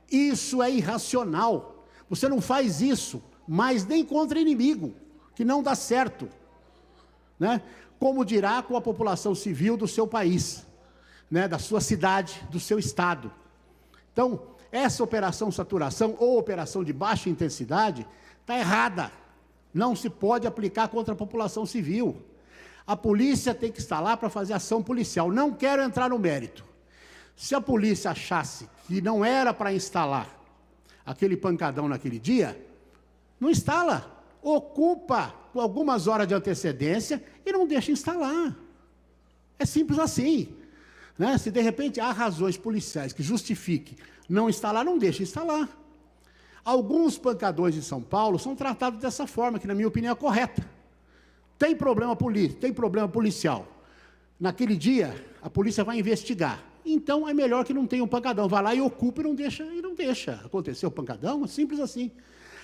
Isso é irracional. Você não faz isso, mas nem contra inimigo, que não dá certo, né? Como dirá com a população civil do seu país, né? Da sua cidade, do seu estado. Então, essa operação saturação ou operação de baixa intensidade está errada. Não se pode aplicar contra a população civil. A polícia tem que estar lá para fazer ação policial. Não quero entrar no mérito. Se a polícia achasse que não era para instalar aquele pancadão naquele dia, não instala. Ocupa com algumas horas de antecedência e não deixa instalar. É simples assim, né? Se de repente há razões policiais que justifiquem não instalar, não deixa instalar. Alguns pancadões de São Paulo são tratados dessa forma, que na minha opinião é correta. Tem problema policial. Naquele dia, a polícia vai investigar. Então, é melhor que não tenha um pancadão. Vai lá e ocupa e não deixa acontecer o pancadão. É simples assim.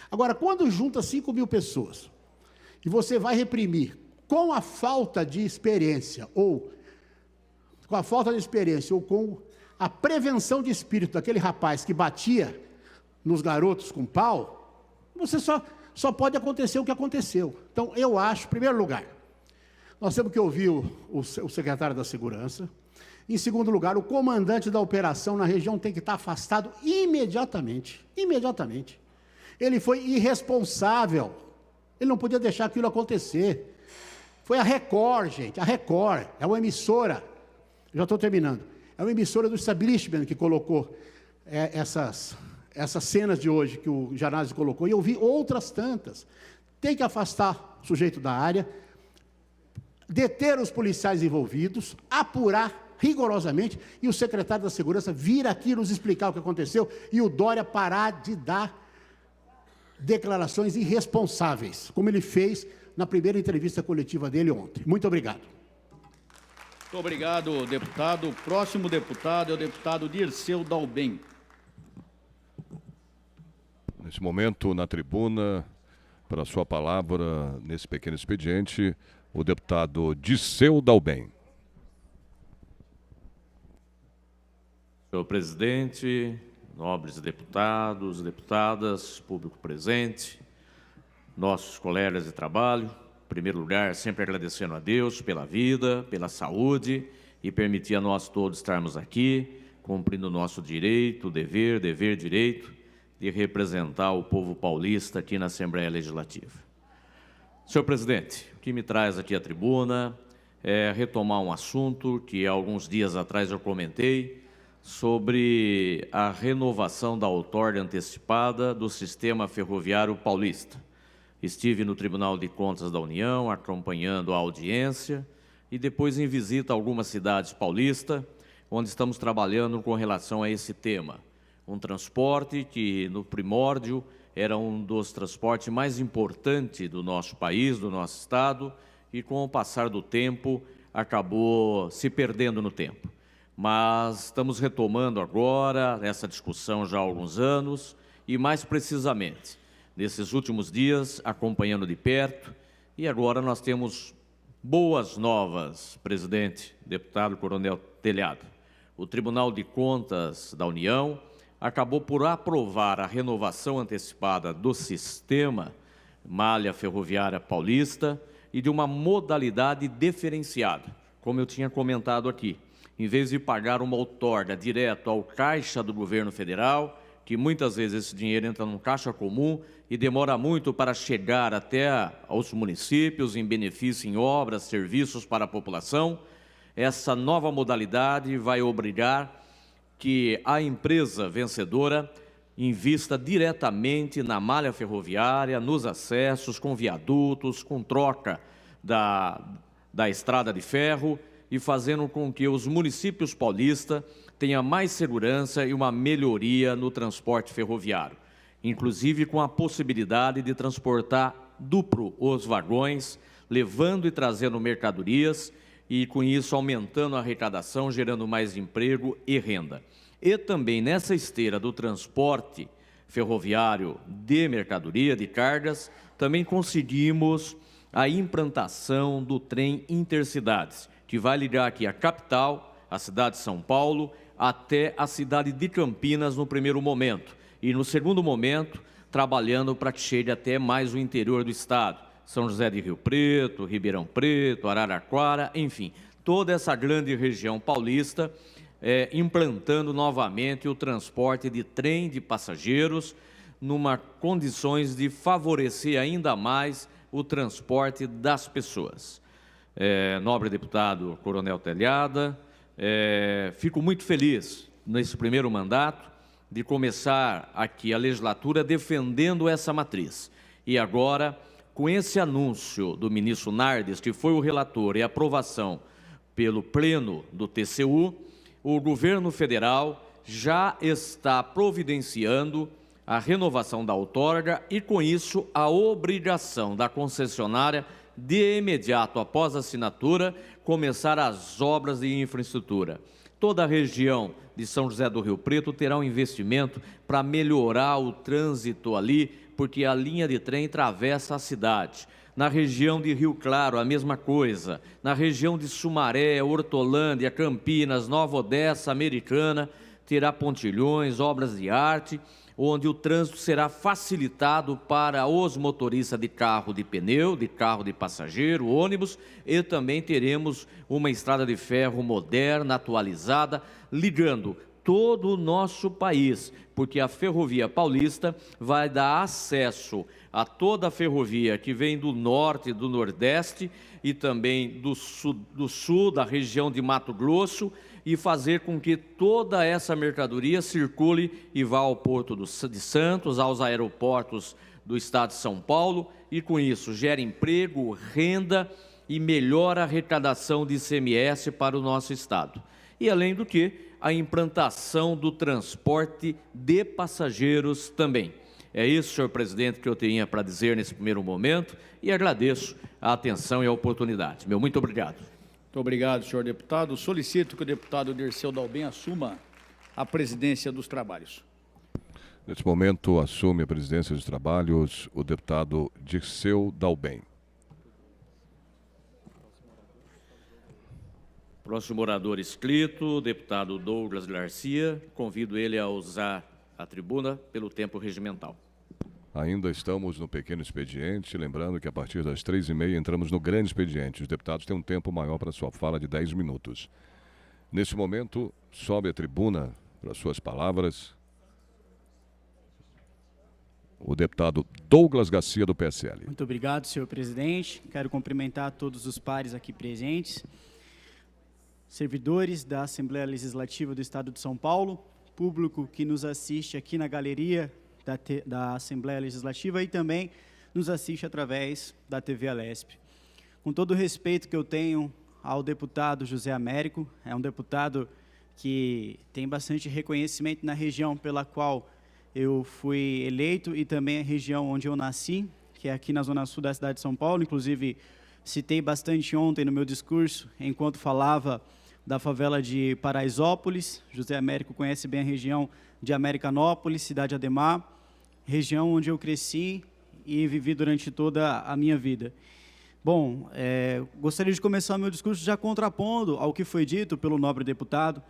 Agora, quando junta 5.000 pessoas e você vai reprimir com a falta de experiência ou com a prevenção de espírito daquele rapaz que batia nos garotos com pau, você só pode acontecer o que aconteceu. Então, eu acho, em primeiro lugar, nós temos que ouvir o secretário da Segurança. Em segundo lugar, o comandante da operação na região tem que estar afastado imediatamente. Imediatamente. Ele foi irresponsável. Ele não podia deixar aquilo acontecer. Foi a Record, gente. A Record é uma emissora. Já estou terminando. É uma emissora do establishment que colocou essas cenas de hoje que o Janazzi colocou. E eu vi outras tantas. Tem que afastar o sujeito da área, deter os policiais envolvidos, apurar rigorosamente, e o secretário da Segurança vir aqui nos explicar o que aconteceu, e o Dória parar de dar declarações irresponsáveis, como ele fez na primeira entrevista coletiva dele ontem. Muito obrigado. Muito obrigado, deputado. O próximo deputado é o deputado Dirceu Dalben. Nesse momento, na tribuna, para a sua palavra, nesse pequeno expediente, o deputado Dirceu Dalben. Senhor presidente, nobres deputados, deputadas, público presente, nossos colegas de trabalho, em primeiro lugar, sempre agradecendo a Deus pela vida, pela saúde e permitir a nós todos estarmos aqui, cumprindo o nosso direito, direito de representar o povo paulista aqui na Assembleia Legislativa. Senhor presidente, o que me traz aqui à tribuna é retomar um assunto que há alguns dias atrás eu comentei, sobre a renovação da outorga antecipada do sistema ferroviário paulista. Estive no Tribunal de Contas da União, acompanhando a audiência, e depois em visita a algumas cidades paulistas, onde estamos trabalhando com relação a esse tema. Um transporte que, no primórdio, era um dos transportes mais importantes do nosso país, do nosso estado, e com o passar do tempo, acabou se perdendo no tempo. Mas estamos retomando agora essa discussão já há alguns anos e, mais precisamente, nesses últimos dias, acompanhando de perto, e agora nós temos boas novas, presidente, deputado Coronel Telhado. O Tribunal de Contas da União acabou por aprovar a renovação antecipada do sistema malha ferroviária paulista e de uma modalidade diferenciada, como eu tinha comentado aqui. Em vez de pagar uma outorga direto ao caixa do governo federal, que muitas vezes esse dinheiro entra num caixa comum e demora muito para chegar até aos municípios em benefício em obras, serviços para a população, essa nova modalidade vai obrigar que a empresa vencedora invista diretamente na malha ferroviária, nos acessos, com viadutos, com troca da estrada de ferro, e fazendo com que os municípios paulistas tenham mais segurança e uma melhoria no transporte ferroviário, inclusive com a possibilidade de transportar duplo os vagões, levando e trazendo mercadorias e, com isso, aumentando a arrecadação, gerando mais emprego e renda. E também nessa esteira do transporte ferroviário de mercadoria, de cargas, também conseguimos a implantação do trem intercidades, que vai ligar aqui a capital, a cidade de São Paulo, até a cidade de Campinas no primeiro momento. E no segundo momento, trabalhando para que chegue até mais o interior do estado. São José de Rio Preto, Ribeirão Preto, Araraquara, enfim, toda essa grande região paulista, implantando novamente o transporte de trem de passageiros, numa condições de favorecer ainda mais o transporte das pessoas. Nobre deputado Coronel Telhada, fico muito feliz nesse primeiro mandato de começar aqui a legislatura defendendo essa matriz. E agora, com esse anúncio do ministro Nardes, que foi o relator, e aprovação pelo pleno do TCU, o governo federal já está providenciando a renovação da outorga e, com isso, a obrigação da concessionária de imediato após a assinatura, começar as obras de infraestrutura. Toda a região de São José do Rio Preto terá um investimento para melhorar o trânsito ali, porque a linha de trem atravessa a cidade. Na região de Rio Claro, a mesma coisa. Na região de Sumaré, Hortolândia, Campinas, Nova Odessa, Americana, terá pontilhões, obras de arte, onde o trânsito será facilitado para os motoristas de carro de pneu, de carro de passageiro, ônibus, e também teremos uma estrada de ferro moderna, atualizada, ligando todo o nosso país, porque a Ferrovia Paulista vai dar acesso a toda a ferrovia que vem do norte, do nordeste e também do sul, da região de Mato Grosso, e fazer com que toda essa mercadoria circule e vá ao Porto de Santos, aos aeroportos do estado de São Paulo, e com isso gera emprego, renda e melhora a arrecadação de ICMS para o nosso estado. E além do que, a implantação do transporte de passageiros também. É isso, senhor presidente, que eu tinha para dizer nesse primeiro momento, e agradeço a atenção e a oportunidade. Muito obrigado. Muito obrigado, senhor deputado. Solicito que o deputado Dirceu Dalben assuma a presidência dos trabalhos. Neste momento, assume a presidência dos trabalhos o deputado Dirceu Dalben. Próximo orador inscrito, deputado Douglas Garcia. Convido ele a usar a tribuna pelo tempo regimental. Ainda estamos no pequeno expediente, lembrando que a partir das 3h30 entramos no grande expediente. Os deputados têm um tempo maior para sua fala de 10 minutos. Neste momento, sobe a tribuna para suas palavras o deputado Douglas Garcia, do PSL. Muito obrigado, senhor presidente. Quero cumprimentar todos os pares aqui presentes, servidores da Assembleia Legislativa do Estado de São Paulo, público que nos assiste aqui na galeria da Assembleia Legislativa e também nos assiste através da TV Alesp. Com todo o respeito que eu tenho ao deputado José Américo, é um deputado que tem bastante reconhecimento na região pela qual eu fui eleito e também a região onde eu nasci, que é aqui na Zona Sul da cidade de São Paulo. Inclusive, citei bastante ontem no meu discurso, enquanto falava da favela de Paraisópolis. José Américo conhece bem a região de Americanópolis, Cidade Ademar, região onde eu cresci e vivi durante toda a minha vida. Bom, gostaria de começar meu discurso já contrapondo ao que foi dito pelo nobre deputado,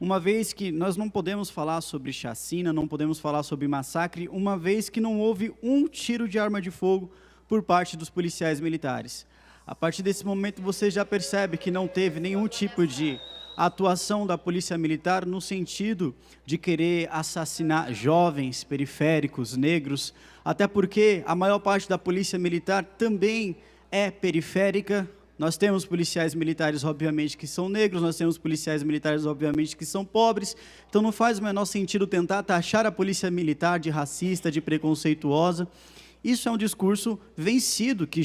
uma vez que nós não podemos falar sobre chacina, não podemos falar sobre massacre, uma vez que não houve um tiro de arma de fogo por parte dos policiais militares. A partir desse momento, você já percebe que não teve nenhum tipo de atuação da Polícia Militar no sentido de querer assassinar jovens, periféricos, negros, até porque a maior parte da Polícia Militar também é periférica. Nós temos policiais militares, obviamente, que são negros, nós temos policiais militares, obviamente, que são pobres, então não faz o menor sentido tentar taxar a Polícia Militar de racista, de preconceituosa. Isso é um discurso vencido, que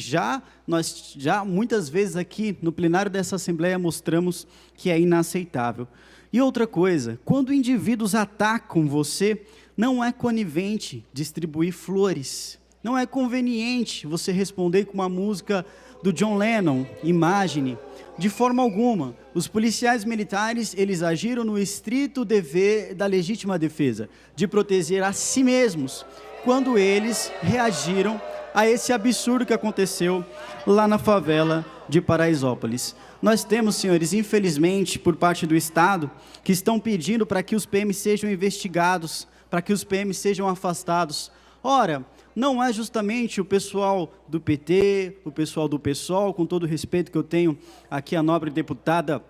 nós já muitas vezes aqui no plenário dessa Assembleia mostramos que é inaceitável. E outra coisa, quando indivíduos atacam você, não é conivente distribuir flores, não é conveniente você responder com uma música do John Lennon, Imagine, de forma alguma. Os policiais militares, eles agiram no estrito dever da legítima defesa, de proteger a si mesmos, quando eles reagiram a esse absurdo que aconteceu lá na favela de Paraisópolis. Nós temos, senhores, infelizmente, por parte do Estado, que estão pedindo para que os PMs sejam investigados, para que os PMs sejam afastados. Ora, não é justamente o pessoal do PT, o pessoal do PSOL, com todo o respeito que eu tenho aqui a nobre deputada,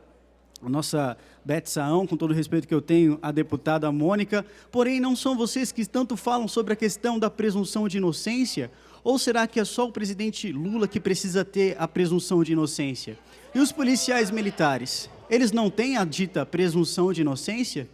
a nossa Beth Saão, com todo o respeito que eu tenho à deputada Mônica, porém não são vocês que tanto falam sobre a questão da presunção de inocência? Ou será que é só o presidente Lula que precisa ter a presunção de inocência? E os policiais militares, eles não têm a dita presunção de inocência?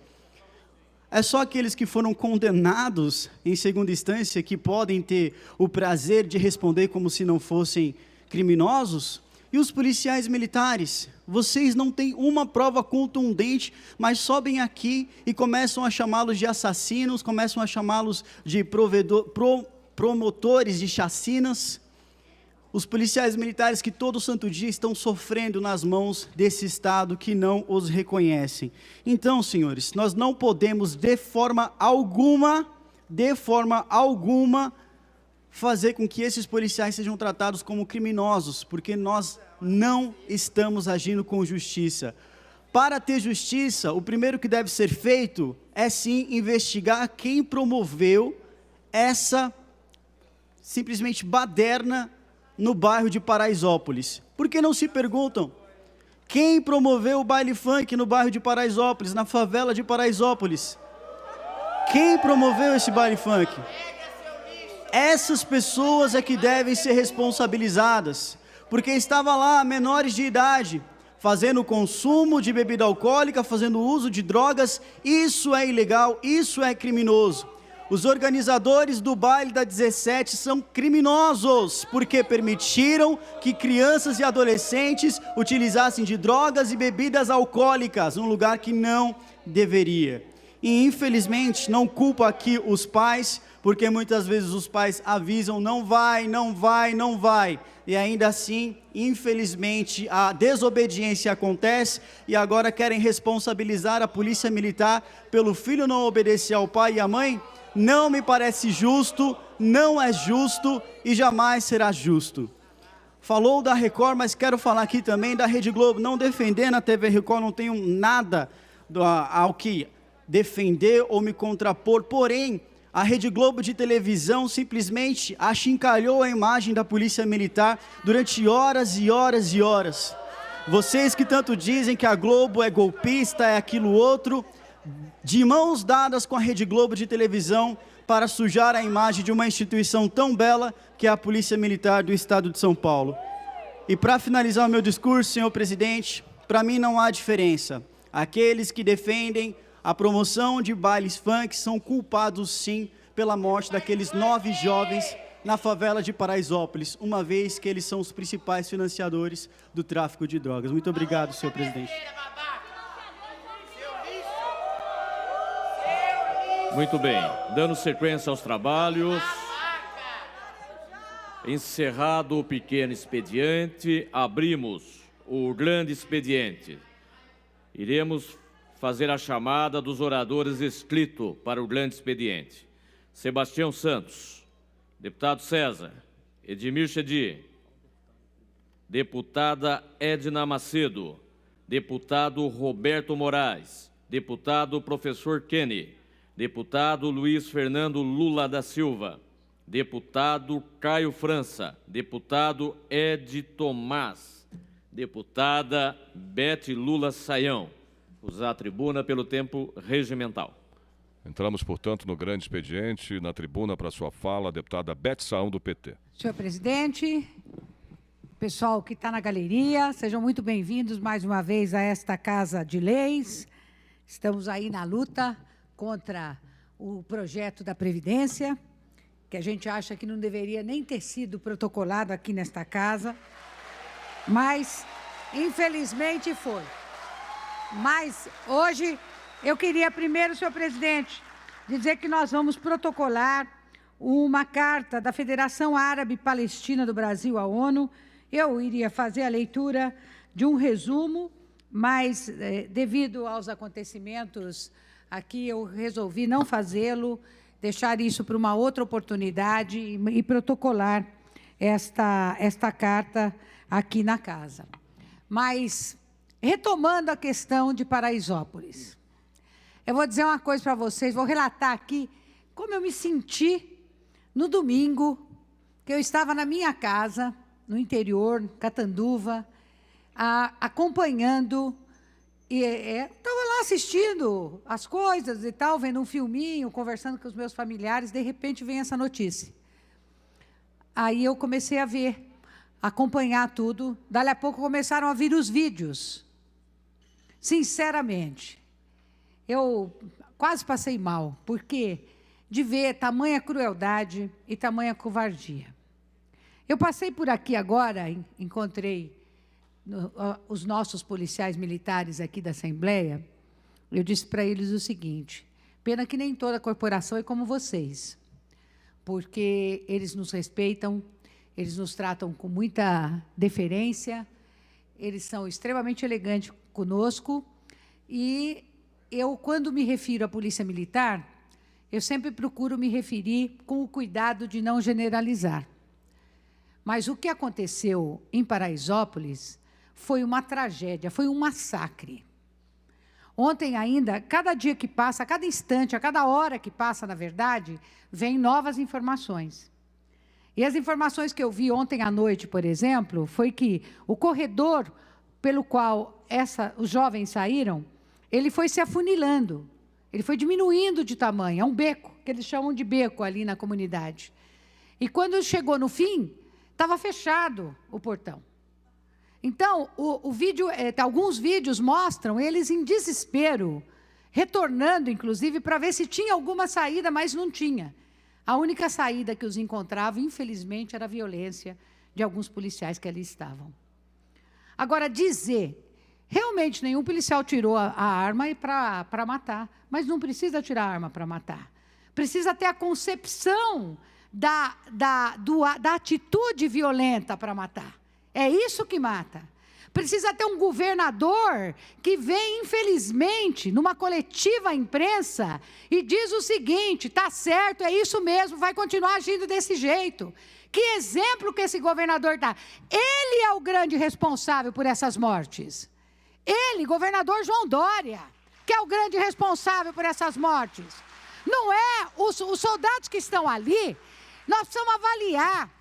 É só aqueles que foram condenados em segunda instância que podem ter o prazer de responder como se não fossem criminosos? E os policiais militares, vocês não têm uma prova contundente, mas sobem aqui e começam a chamá-los de assassinos, começam a chamá-los de promotores de chacinas. Os policiais militares que todo santo dia estão sofrendo nas mãos desse Estado que não os reconhecem. Então, senhores, nós não podemos de forma alguma, fazer com que esses policiais sejam tratados como criminosos, porque nós não estamos agindo com justiça. Para ter justiça, o primeiro que deve ser feito é sim investigar quem promoveu essa simplesmente baderna no bairro de Paraisópolis. Por que não se perguntam quem promoveu o baile funk no bairro de Paraisópolis, na favela de Paraisópolis? Quem promoveu esse baile funk? Essas pessoas é que devem ser responsabilizadas, porque estavam lá menores de idade, fazendo consumo de bebida alcoólica, fazendo uso de drogas. Isso é ilegal, isso é criminoso. Os organizadores do baile da 17 são criminosos, porque permitiram que crianças e adolescentes utilizassem de drogas e bebidas alcoólicas, num lugar que não deveria. E infelizmente não culpo aqui os pais, porque muitas vezes os pais avisam, não vai, não vai, não vai. E ainda assim, infelizmente, a desobediência acontece e agora querem responsabilizar a polícia militar pelo filho não obedecer ao pai e à mãe. Não me parece justo, não é justo e jamais será justo. Falou da Record, mas quero falar aqui também da Rede Globo. Não defendendo a TV Record, não tenho nada ao que defender ou me contrapor, porém, a Rede Globo de televisão simplesmente achincalhou a imagem da polícia militar durante horas e horas e horas. Vocês que tanto dizem que a Globo é golpista, é aquilo outro, de mãos dadas com a Rede Globo de televisão para sujar a imagem de uma instituição tão bela que é a Polícia Militar do Estado de São Paulo. E para finalizar o meu discurso, senhor presidente, para mim não há diferença. Aqueles que defendem a promoção de bailes funk são culpados, sim, pela morte daqueles 9 jovens na favela de Paraisópolis, uma vez que eles são os principais financiadores do tráfico de drogas. Muito obrigado, senhor presidente. Muito bem, dando sequência aos trabalhos, encerrado o pequeno expediente, abrimos o grande expediente. Iremos fazer a chamada dos oradores inscritos para o grande expediente. Sebastião Santos, deputado César, Edmir Chedi, deputada Edna Macedo, deputado Roberto Moraes, deputado professor Kenny, deputado Luiz Fernando Lula da Silva, deputado Caio França, deputado Ed Tomás, deputada Bete Lula Saião. Usar a tribuna pelo tempo regimental. Entramos, portanto, no grande expediente. Na tribuna, para sua fala, a deputada Bete Saão, do PT. Senhor presidente, pessoal que está na galeria, sejam muito bem-vindos mais uma vez a esta Casa de Leis. Estamos aí na luta contra o projeto da Previdência, que a gente acha que não deveria nem ter sido protocolado aqui nesta casa, mas, infelizmente, foi. Mas, hoje, eu queria primeiro, senhor presidente, dizer que nós vamos protocolar uma carta da Federação Árabe Palestina do Brasil à ONU. Eu iria fazer a leitura de um resumo, mas, devido aos acontecimentos aqui, eu resolvi não fazê-lo, deixar isso para uma outra oportunidade e protocolar esta carta aqui na casa. Mas, retomando a questão de Paraisópolis, eu vou dizer uma coisa para vocês, vou relatar aqui como eu me senti no domingo, que eu estava na minha casa, no interior, Catanduva, acompanhando, e estava lá assistindo as coisas e tal, vendo um filminho, conversando com os meus familiares, de repente vem essa notícia. Aí eu comecei a ver, acompanhar tudo, dali a pouco começaram a vir os vídeos. Sinceramente, eu quase passei mal, porque de ver tamanha crueldade e tamanha covardia. Eu passei por aqui agora, encontrei os nossos policiais militares aqui da Assembleia, eu disse para eles o seguinte: pena que nem toda corporação é como vocês, porque eles nos respeitam, eles nos tratam com muita deferência, eles são extremamente elegantes conosco, e eu, quando me refiro à Polícia Militar, eu sempre procuro me referir com o cuidado de não generalizar. Mas o que aconteceu em Paraisópolis foi uma tragédia, foi um massacre. Ontem ainda, cada dia que passa, a cada instante, a cada hora que passa, na verdade, vêm novas informações. E as informações que eu vi ontem à noite, por exemplo, foi que o corredor pelo qual os jovens saíram, ele foi se afunilando, ele foi diminuindo de tamanho, é um beco, que eles chamam de beco ali na comunidade. E quando chegou no fim, estava fechado o portão. Então, alguns vídeos mostram eles em desespero, retornando, inclusive, para ver se tinha alguma saída, mas não tinha. A única saída que os encontrava, infelizmente, era a violência de alguns policiais que ali estavam. Agora, realmente nenhum policial tirou a arma para matar, mas não precisa tirar a arma para matar. Precisa ter a concepção da atitude violenta para matar. É isso que mata. Precisa ter um governador que vem, infelizmente, numa coletiva à imprensa e diz o seguinte: está certo, é isso mesmo, vai continuar agindo desse jeito. Que exemplo que esse governador dá? Ele é o grande responsável por essas mortes. Ele, governador João Dória, que é o grande responsável por essas mortes. Não é os soldados que estão ali, nós precisamos avaliar.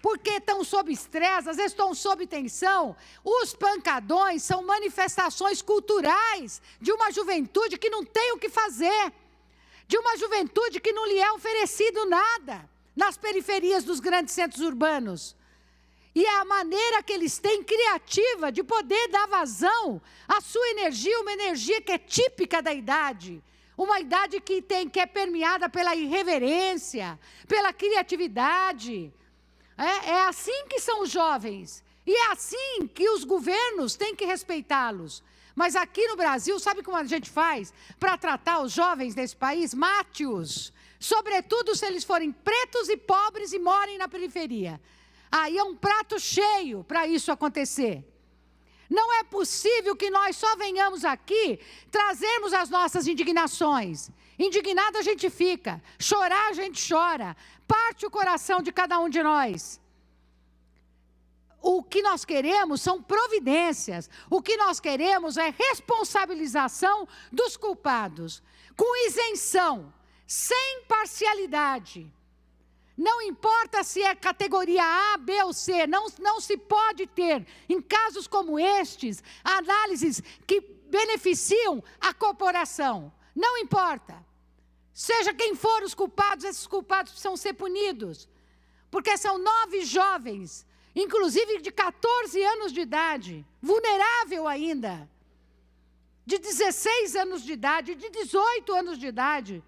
Porque estão sob estresse, às vezes estão sob tensão. Os pancadões são manifestações culturais de uma juventude que não tem o que fazer, de uma juventude que não lhe é oferecido nada nas periferias dos grandes centros urbanos. E é a maneira que eles têm criativa de poder dar vazão à sua energia, uma energia que é típica da idade. Uma idade que é permeada pela irreverência, pela criatividade. É assim que são os jovens, e é assim que os governos têm que respeitá-los. Mas aqui no Brasil, sabe como a gente faz para tratar os jovens desse país? Mate-os, sobretudo se eles forem pretos e pobres e morem na periferia. Aí é um prato cheio para isso acontecer. Não é possível que nós só venhamos aqui trazermos as nossas indignações. Indignado a gente fica, chorar a gente chora, parte o coração de cada um de nós. O que nós queremos são providências, o que nós queremos é responsabilização dos culpados, com isenção, sem parcialidade. Não importa se é categoria A, B ou C, não se pode ter, em casos como estes, análises que beneficiam a corporação. Não importa. Seja quem for os culpados, esses culpados precisam ser punidos. Porque são 9 jovens, inclusive de 14 anos de idade, vulnerável ainda, de 16 anos de idade, de 18 anos de idade,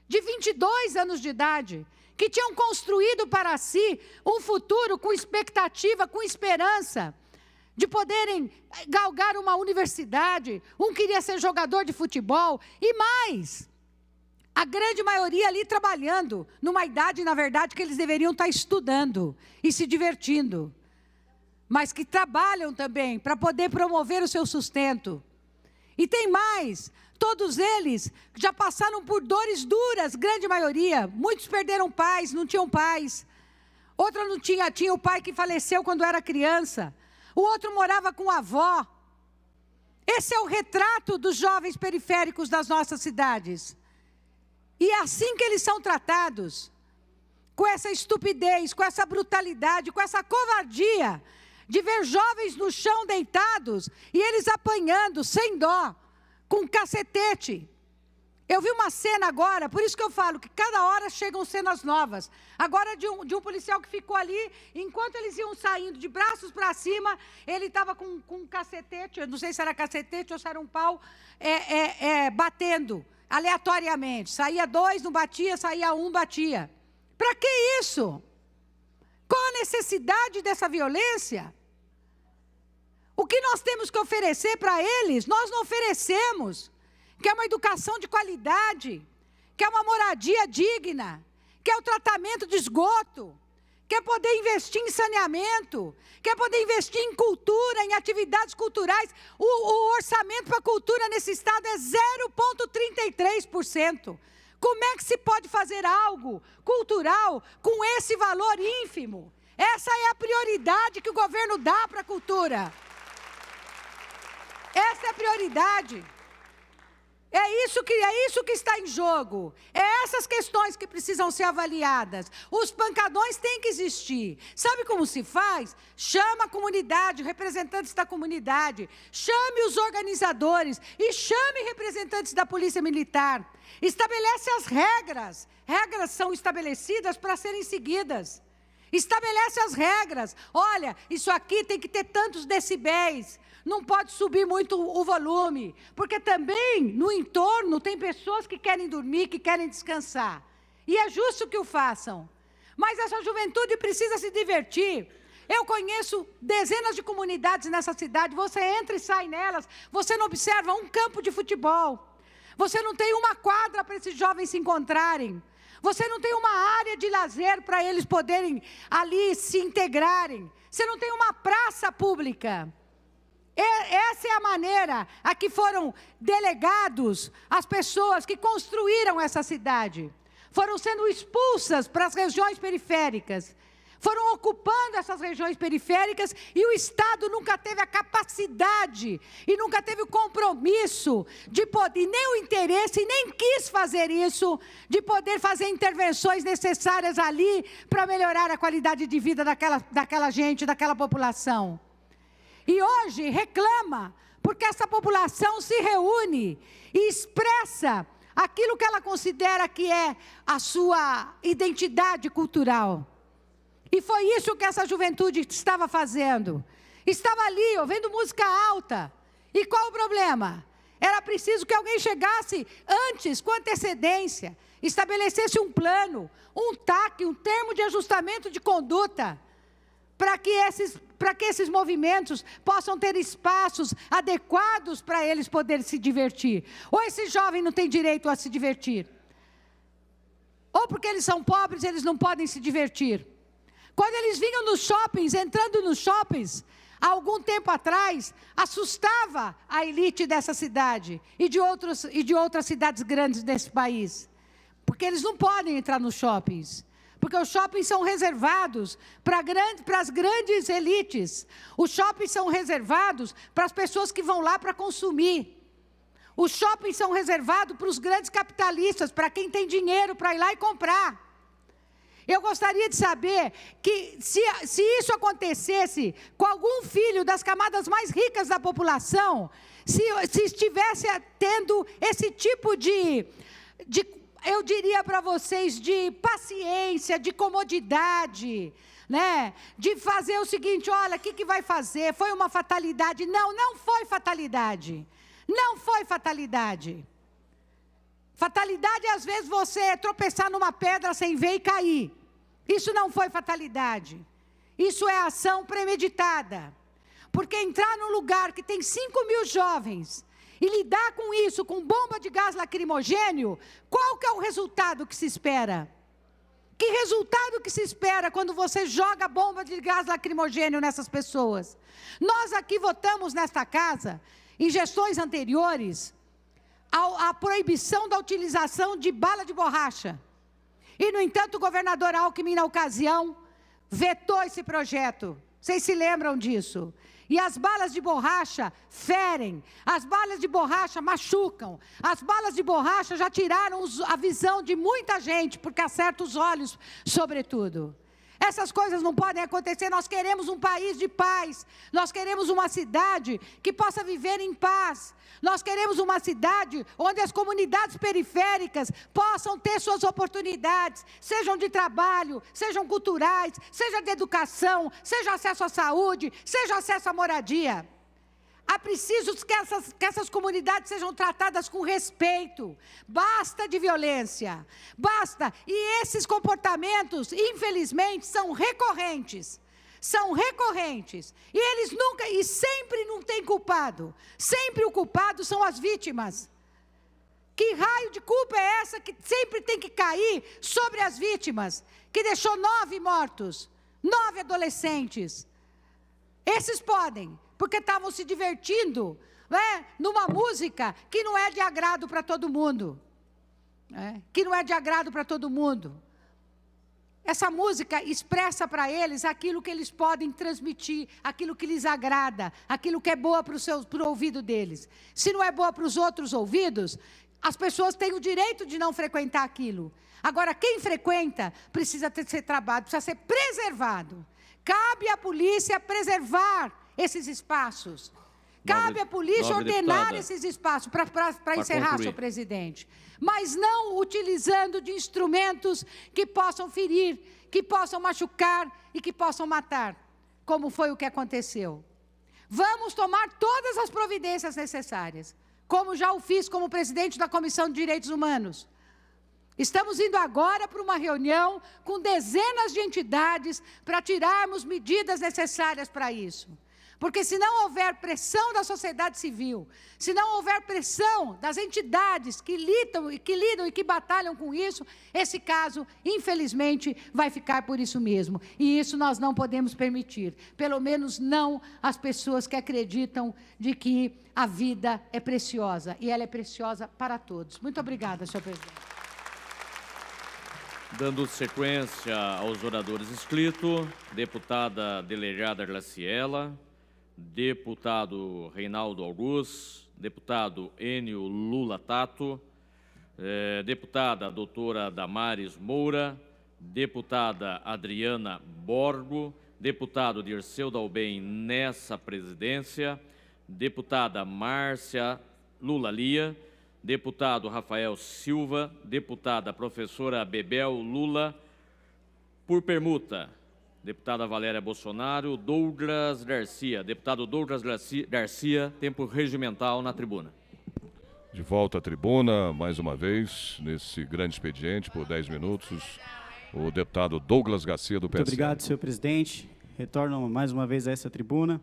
de 22 anos de idade, que tinham construído para si um futuro com expectativa, com esperança, de poderem galgar uma universidade, um queria ser jogador de futebol, e mais, a grande maioria ali trabalhando, numa idade, na verdade, que eles deveriam estar estudando e se divertindo, mas que trabalham também para poder promover o seu sustento. E tem mais, todos eles já passaram por dores duras, grande maioria. Muitos perderam pais, não tinham pais. Outra não tinha o pai que faleceu quando era criança. O outro morava com a avó. Esse é o retrato dos jovens periféricos das nossas cidades. E é assim que eles são tratados. Com essa estupidez, com essa brutalidade, com essa covardia de ver jovens no chão deitados e eles apanhando sem dó, com cacetete. Eu vi uma cena agora, por isso que eu falo que cada hora chegam cenas novas. Agora de um policial que ficou ali, enquanto eles iam saindo de braços para cima, ele estava com um cacetete, eu não sei se era cacetete ou se era um pau, batendo aleatoriamente. Saía 2, não batia, saía 1, batia. Para que isso? Qual a necessidade dessa violência? O que nós temos que oferecer para eles, nós não oferecemos. Que é uma educação de qualidade, que é uma moradia digna, que é o tratamento de esgoto, que é poder investir em saneamento, que é poder investir em cultura, em atividades culturais. O orçamento para a cultura nesse estado é 0,33%. Como é que se pode fazer algo cultural com esse valor ínfimo? Essa é a prioridade que o governo dá para a cultura. Essa é a prioridade. É isso que está em jogo. É essas questões que precisam ser avaliadas. Os pancadões têm que existir. Sabe como se faz? Chama a comunidade, representantes da comunidade. Chame os organizadores e chame representantes da Polícia Militar. Estabelece as regras. Regras são estabelecidas para serem seguidas. Estabelece as regras. Olha, isso aqui tem que ter tantos decibéis. Não pode subir muito o volume, porque também no entorno tem pessoas que querem dormir, que querem descansar. E é justo que o façam. Mas essa juventude precisa se divertir. Eu conheço dezenas de comunidades nessa cidade, você entra e sai nelas, você não observa um campo de futebol. Você não tem uma quadra para esses jovens se encontrarem. Você não tem uma área de lazer para eles poderem ali se integrarem. Você não tem uma praça pública. Essa é a maneira a que foram delegados as pessoas que construíram essa cidade. Foram sendo expulsas para as regiões periféricas. Foram ocupando essas regiões periféricas e o Estado nunca teve a capacidade e nunca teve o compromisso de poder, nem o interesse, nem quis fazer isso, de poder fazer intervenções necessárias ali para melhorar a qualidade de vida daquela gente, daquela população. E hoje reclama, porque essa população se reúne e expressa aquilo que ela considera que é a sua identidade cultural. E foi isso que essa juventude estava fazendo. Estava ali, ouvindo música alta. E qual o problema? Era preciso que alguém chegasse antes, com antecedência, estabelecesse um plano, um TAC, um termo de ajustamento de conduta, para que esses movimentos possam ter espaços adequados para eles poderem se divertir. Ou esse jovem não tem direito a se divertir. Ou porque eles são pobres, eles não podem se divertir. Quando eles vinham nos shoppings, entrando nos shoppings, há algum tempo atrás, assustava a elite dessa cidade e de outras cidades grandes desse país. Porque eles não podem entrar nos shoppings. Porque os shoppings são reservados para as grandes elites. Os shoppings são reservados para as pessoas que vão lá para consumir. Os shoppings são reservados para os grandes capitalistas, para quem tem dinheiro para ir lá e comprar. Eu gostaria de saber que se isso acontecesse com algum filho das camadas mais ricas da população, se estivesse tendo esse tipo eu diria para vocês, de paciência, de comodidade, né? De fazer o seguinte, olha, o que vai fazer? Foi uma fatalidade? Não, não foi fatalidade. Não foi fatalidade. Fatalidade é, às vezes, você tropeçar numa pedra sem ver e cair. Isso não foi fatalidade. Isso é ação premeditada. Porque entrar num lugar que tem 5.000 jovens e lidar com isso, com bomba de gás lacrimogênio, qual que é o resultado que se espera? Que resultado que se espera quando você joga bomba de gás lacrimogênio nessas pessoas? Nós aqui votamos nesta casa, em gestões anteriores, a proibição da utilização de bala de borracha. E, no entanto, o governador Alckmin, na ocasião, vetou esse projeto. Vocês se lembram disso? E as balas de borracha ferem, as balas de borracha machucam, as balas de borracha já tiraram a visão de muita gente, porque acerta os olhos, sobretudo. Essas coisas não podem acontecer. Nós queremos um país de paz, nós queremos uma cidade que possa viver em paz, nós queremos uma cidade onde as comunidades periféricas possam ter suas oportunidades, sejam de trabalho, sejam culturais, seja de educação, seja acesso à saúde, seja acesso à moradia. Há preciso que essas comunidades sejam tratadas com respeito. Basta de violência. Basta. E esses comportamentos, infelizmente, são recorrentes. São recorrentes. E eles nunca, e sempre não tem culpado. Sempre o culpado são as vítimas. Que raio de culpa é essa que sempre tem que cair sobre as vítimas? Que deixou 9 mortos, 9 adolescentes. Esses podem, porque estavam se divertindo, né, numa música que não é de agrado para todo mundo. Que não é de agrado para todo mundo. Essa música expressa para eles aquilo que eles podem transmitir, aquilo que lhes agrada, aquilo que é boa para o ouvido deles. Se não é boa para os outros ouvidos, as pessoas têm o direito de não frequentar aquilo. Agora, quem frequenta precisa ser trabalhado, precisa ser preservado. Cabe à polícia preservar esses espaços. Cabe à polícia ordenar esses espaços, para encerrar, senhor presidente. Mas não utilizando de instrumentos que possam ferir, que possam machucar e que possam matar, como foi o que aconteceu. Vamos tomar todas as providências necessárias, como já o fiz como presidente da Comissão de Direitos Humanos. Estamos indo agora para uma reunião com dezenas de entidades para tirarmos medidas necessárias para isso. Porque se não houver pressão da sociedade civil, se não houver pressão das entidades que lidam e que batalham com isso, esse caso, infelizmente, vai ficar por isso mesmo. E isso nós não podemos permitir. Pelo menos não as pessoas que acreditam de que a vida é preciosa. E ela é preciosa para todos. Muito obrigada, senhor presidente. Dando sequência aos oradores inscritos, deputada delegada Graciela, deputado Reinaldo Augusto, deputado Enio Lula Tato, deputada doutora Damares Moura, deputada Adriana Borgo, deputado Dirceu Dalben nessa presidência, deputada Márcia Lula Lia, deputado Rafael Silva, deputada professora Bebel Lula, por permuta, deputada Valéria Bolsonaro, Douglas Garcia, deputado Douglas Garcia, tempo regimental na tribuna. De volta à tribuna, mais uma vez, nesse grande expediente, por 10 minutos, o deputado Douglas Garcia, do PSL. Muito obrigado, senhor presidente. Retorno mais uma vez a essa tribuna.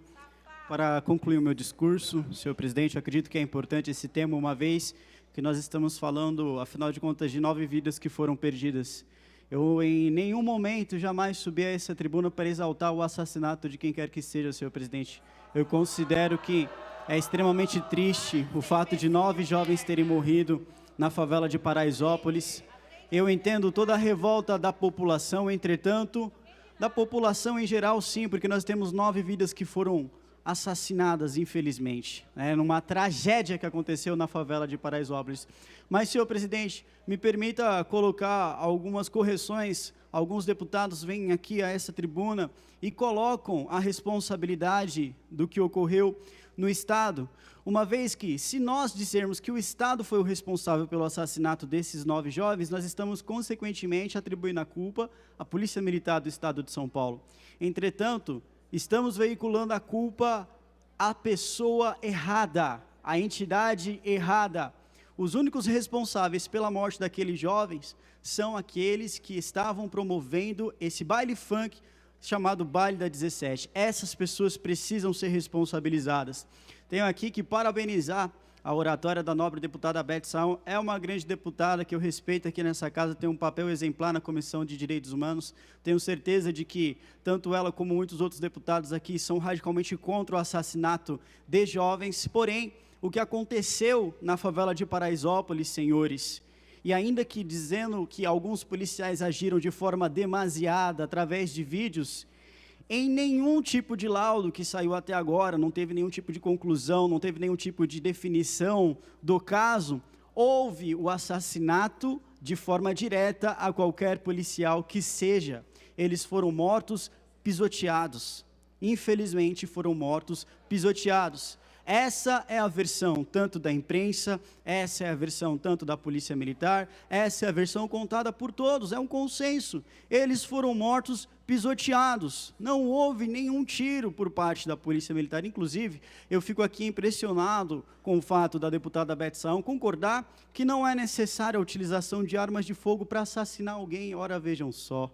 Para concluir o meu discurso, senhor presidente, eu acredito que é importante esse tema, uma vez que nós estamos falando, afinal de contas, de 9 vidas que foram perdidas. Eu, em nenhum momento, jamais subi a essa tribuna para exaltar o assassinato de quem quer que seja, senhor presidente. Eu considero que é extremamente triste o fato de 9 jovens terem morrido na favela de Paraisópolis. Eu entendo toda a revolta da população, entretanto, da população em geral, sim, porque nós temos 9 vidas que foram assassinadas, infelizmente, numa tragédia que aconteceu na favela de Paraisópolis. Mas, senhor presidente, me permita colocar algumas correções. Alguns deputados vêm aqui a essa tribuna e colocam a responsabilidade do que ocorreu no Estado, uma vez que, se nós dissermos que o Estado foi o responsável pelo assassinato desses 9 jovens, nós estamos, consequentemente, atribuindo a culpa à Polícia Militar do Estado de São Paulo. Entretanto, estamos veiculando a culpa à pessoa errada, à entidade errada. Os únicos responsáveis pela morte daqueles jovens são aqueles que estavam promovendo esse baile funk chamado Baile da 17. Essas pessoas precisam ser responsabilizadas. Tenho aqui que parabenizar a oratória da nobre deputada Beth Saon. É uma grande deputada que eu respeito aqui nessa casa, tem um papel exemplar na Comissão de Direitos Humanos. Tenho certeza de que tanto ela como muitos outros deputados aqui são radicalmente contra o assassinato de jovens. Porém, o que aconteceu na favela de Paraisópolis, senhores, e ainda que dizendo que alguns policiais agiram de forma demasiada através de vídeos, em nenhum tipo de laudo que saiu até agora, não teve nenhum tipo de conclusão, não teve nenhum tipo de definição do caso, houve o assassinato de forma direta a qualquer policial que seja. Eles foram mortos pisoteados. Infelizmente, foram mortos pisoteados. Essa é a versão tanto da imprensa, essa é a versão tanto da Polícia Militar, essa é a versão contada por todos, é um consenso. Eles foram mortos pisoteados, não houve nenhum tiro por parte da Polícia Militar. Inclusive, eu fico aqui impressionado com o fato da deputada Beth Saon concordar que não é necessária a utilização de armas de fogo para assassinar alguém. Ora, vejam só.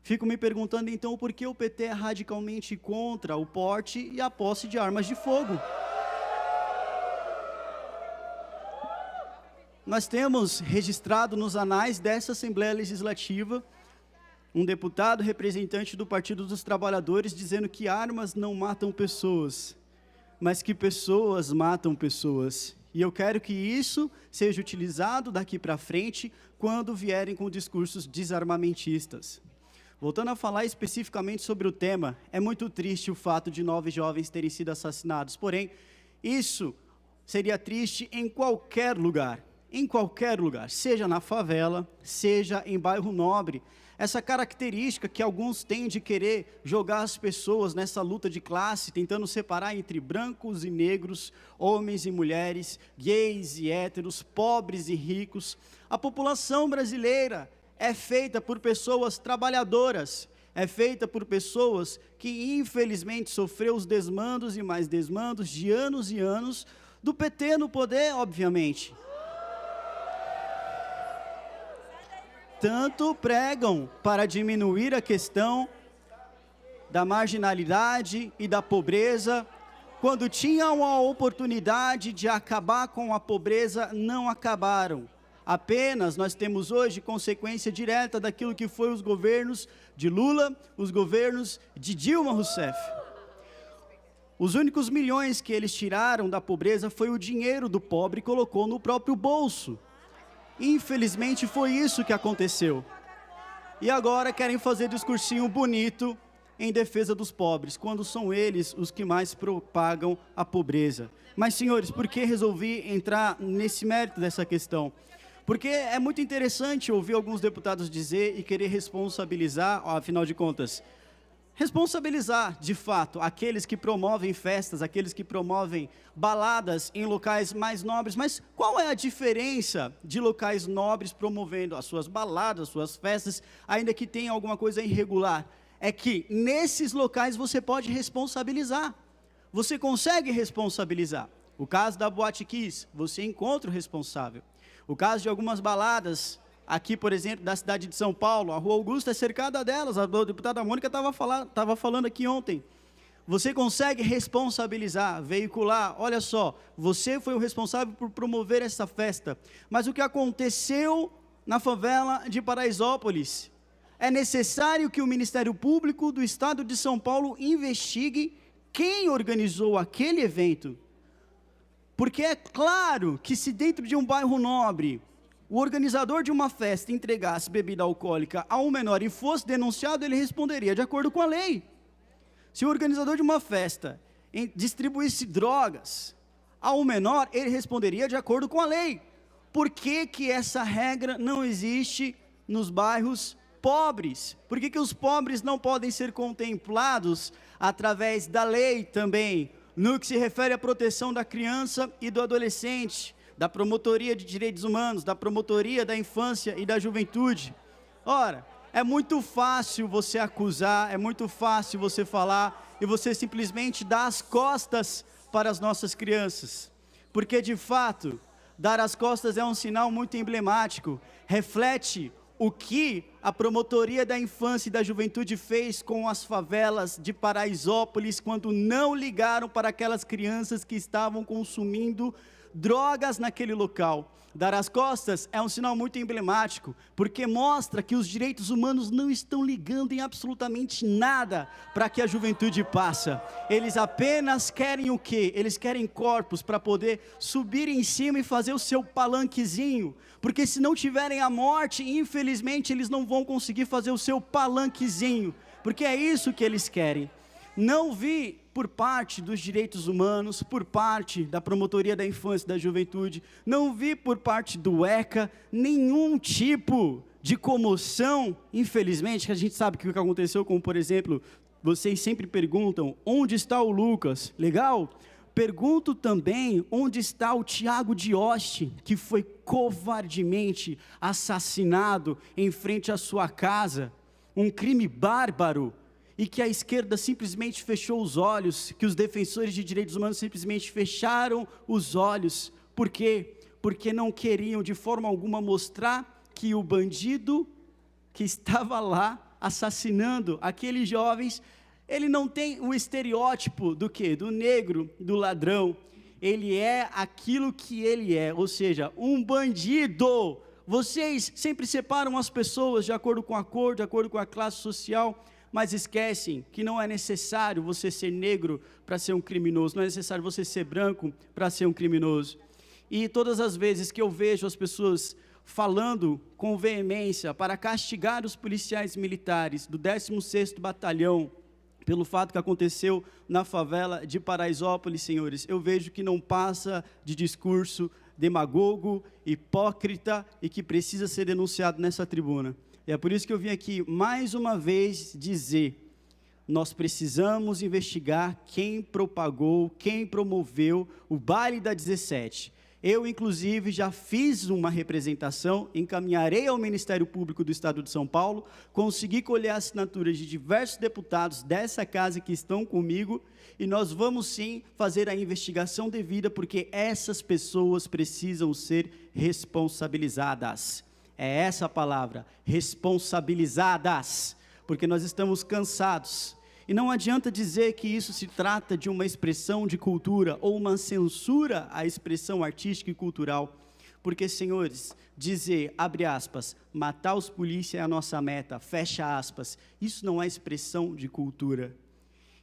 Fico me perguntando, então, por que o PT é radicalmente contra o porte e a posse de armas de fogo? Nós temos registrado nos anais dessa Assembleia Legislativa um deputado representante do Partido dos Trabalhadores dizendo que armas não matam pessoas, mas que pessoas matam pessoas. E eu quero que isso seja utilizado daqui para frente quando vierem com discursos desarmamentistas. Voltando a falar especificamente sobre o tema, é muito triste o fato de 9 jovens terem sido assassinados. Porém, isso seria triste em qualquer lugar, seja na favela, seja em bairro nobre. Essa característica que alguns têm de querer jogar as pessoas nessa luta de classe, tentando separar entre brancos e negros, homens e mulheres, gays e héteros, pobres e ricos. A população brasileira é feita por pessoas trabalhadoras, é feita por pessoas que infelizmente sofreu os desmandos e mais desmandos de anos e anos do PT no poder, obviamente. Tanto pregam para diminuir a questão da marginalidade e da pobreza, quando tinham a oportunidade de acabar com a pobreza, não acabaram. Apenas nós temos hoje consequência direta daquilo que foi os governos de Lula, os governos de Dilma Rousseff. Os únicos milhões que eles tiraram da pobreza foi o dinheiro do pobre e colocou no próprio bolso. Infelizmente foi isso que aconteceu. E agora querem fazer discursinho bonito em defesa dos pobres, quando são eles os que mais propagam a pobreza. Mas, senhores, por que resolvi entrar nesse mérito dessa questão? Porque é muito interessante ouvir alguns deputados dizer e querer responsabilizar, afinal de contas, responsabilizar, de fato, aqueles que promovem festas, aqueles que promovem baladas em locais mais nobres. Mas qual é a diferença de locais nobres promovendo as suas baladas, as suas festas, ainda que tenha alguma coisa irregular? É que nesses locais você pode responsabilizar. Você consegue responsabilizar. O caso da Boate Kiss, você encontra o responsável. O caso de algumas baladas, aqui, por exemplo, da cidade de São Paulo, a Rua Augusta é cercada delas, a deputada Mônica estava falando aqui ontem. Você consegue responsabilizar, veicular, olha só, você foi o responsável por promover essa festa, mas o que aconteceu na favela de Paraisópolis? É necessário que o Ministério Público do Estado de São Paulo investigue quem organizou aquele evento. Porque é claro que se dentro de um bairro nobre, o organizador de uma festa entregasse bebida alcoólica a um menor e fosse denunciado, ele responderia de acordo com a lei. Se o organizador de uma festa distribuísse drogas a um menor, ele responderia de acordo com a lei. Por que que essa regra não existe nos bairros pobres? Por que que os pobres não podem ser contemplados através da lei também? No que se refere à proteção da criança e do adolescente, da promotoria de direitos humanos, da promotoria da infância e da juventude. Ora, é muito fácil você acusar, é muito fácil você falar e você simplesmente dar as costas para as nossas crianças. Porque, de fato, dar as costas é um sinal muito emblemático, reflete o que a Promotoria da Infância e da Juventude fez com as favelas de Paraisópolis, quando não ligaram para aquelas crianças que estavam consumindo drogas naquele local. Dar as costas é um sinal muito emblemático, porque mostra que os direitos humanos não estão ligando em absolutamente nada para que a juventude passa. Eles apenas querem o quê? Eles querem corpos para poder subir em cima e fazer o seu palanquezinho, porque se não tiverem a morte, infelizmente eles não vão conseguir fazer o seu palanquezinho, porque é isso que eles querem. Não vi por parte dos direitos humanos, por parte da Promotoria da Infância e da Juventude, não vi por parte do ECA nenhum tipo de comoção, infelizmente, que a gente sabe que o que aconteceu, como por exemplo, vocês sempre perguntam, onde está o Lucas? Legal? Pergunto também onde está o Tiago Dioste, que foi covardemente assassinado em frente à sua casa, um crime bárbaro, e que a esquerda simplesmente fechou os olhos, que os defensores de direitos humanos simplesmente fecharam os olhos. Por quê? Porque não queriam de forma alguma mostrar que o bandido que estava lá assassinando aqueles jovens, ele não tem o estereótipo do quê? Do negro, do ladrão. Ele é aquilo que ele é, ou seja, um bandido. Vocês sempre separam as pessoas de acordo com a cor, de acordo com a classe social, mas esquecem que não é necessário você ser negro para ser um criminoso, não é necessário você ser branco para ser um criminoso. E todas as vezes que eu vejo as pessoas falando com veemência para castigar os policiais militares do 16º Batalhão pelo fato que aconteceu na favela de Paraisópolis, senhores, eu vejo que não passa de discurso demagogo, hipócrita e que precisa ser denunciado nessa tribuna. E é por isso que eu vim aqui mais uma vez dizer: nós precisamos investigar quem propagou, quem promoveu o baile da 17. Eu, inclusive, já fiz uma representação, encaminharei ao Ministério Público do Estado de São Paulo, consegui colher assinaturas de diversos deputados dessa casa que estão comigo, e nós vamos sim fazer a investigação devida, porque essas pessoas precisam ser responsabilizadas. É essa a palavra, responsabilizadas, porque nós estamos cansados. E não adianta dizer que isso se trata de uma expressão de cultura ou uma censura à expressão artística e cultural. Porque, senhores, dizer, abre aspas, matar os polícias é a nossa meta, fecha aspas, isso não é expressão de cultura.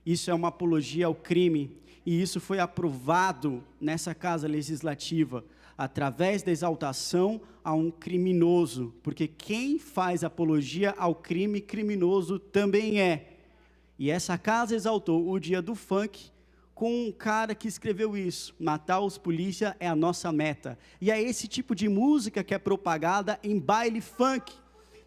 Isso é uma apologia ao crime. E isso foi aprovado nessa Casa Legislativa, através da exaltação a um criminoso. Porque quem faz apologia ao crime, criminoso também é. E essa casa exaltou o dia do funk com um cara que escreveu isso: matar os polícia é a nossa meta. E é esse tipo de música que é propagada em baile funk.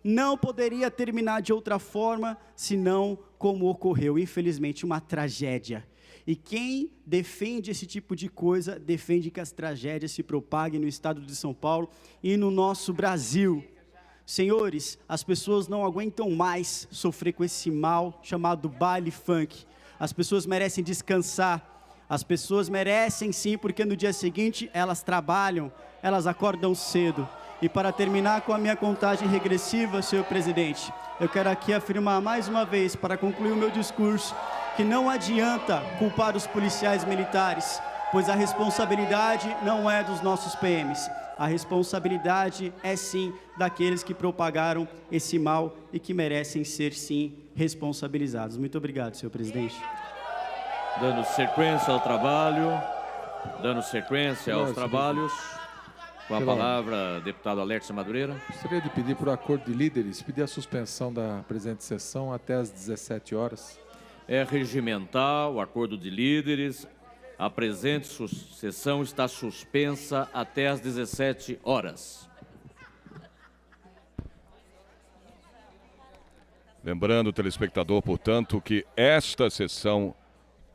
Não poderia terminar de outra forma, senão como ocorreu, infelizmente, uma tragédia. E quem defende esse tipo de coisa, defende que as tragédias se propaguem no estado de São Paulo e no nosso Brasil. Senhores, as pessoas não aguentam mais sofrer com esse mal chamado baile funk. As pessoas merecem descansar. As pessoas merecem sim, porque no dia seguinte elas trabalham, elas acordam cedo. E para terminar com a minha contagem regressiva, senhor presidente, eu quero aqui afirmar mais uma vez, para concluir o meu discurso, que não adianta culpar os policiais militares, pois a responsabilidade não é dos nossos PMs. A responsabilidade é sim daqueles que propagaram esse mal e que merecem ser sim responsabilizados. Muito obrigado, senhor presidente. Dando sequência ao trabalho, com a palavra, deputado Alex Madureira. Gostaria de pedir, por acordo de líderes, pedir a suspensão da presente sessão até às 17 horas. É regimental, o acordo de líderes. A presente sessão está suspensa até às 17 horas. Lembrando, telespectador, portanto, que esta sessão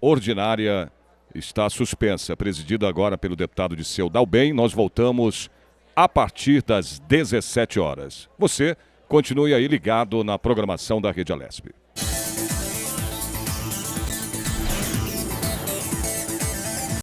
ordinária está suspensa, presidida agora pelo deputado Disseu Dalben. Nós voltamos a partir das 17 horas. Você continue aí ligado na programação da Rede Alesp.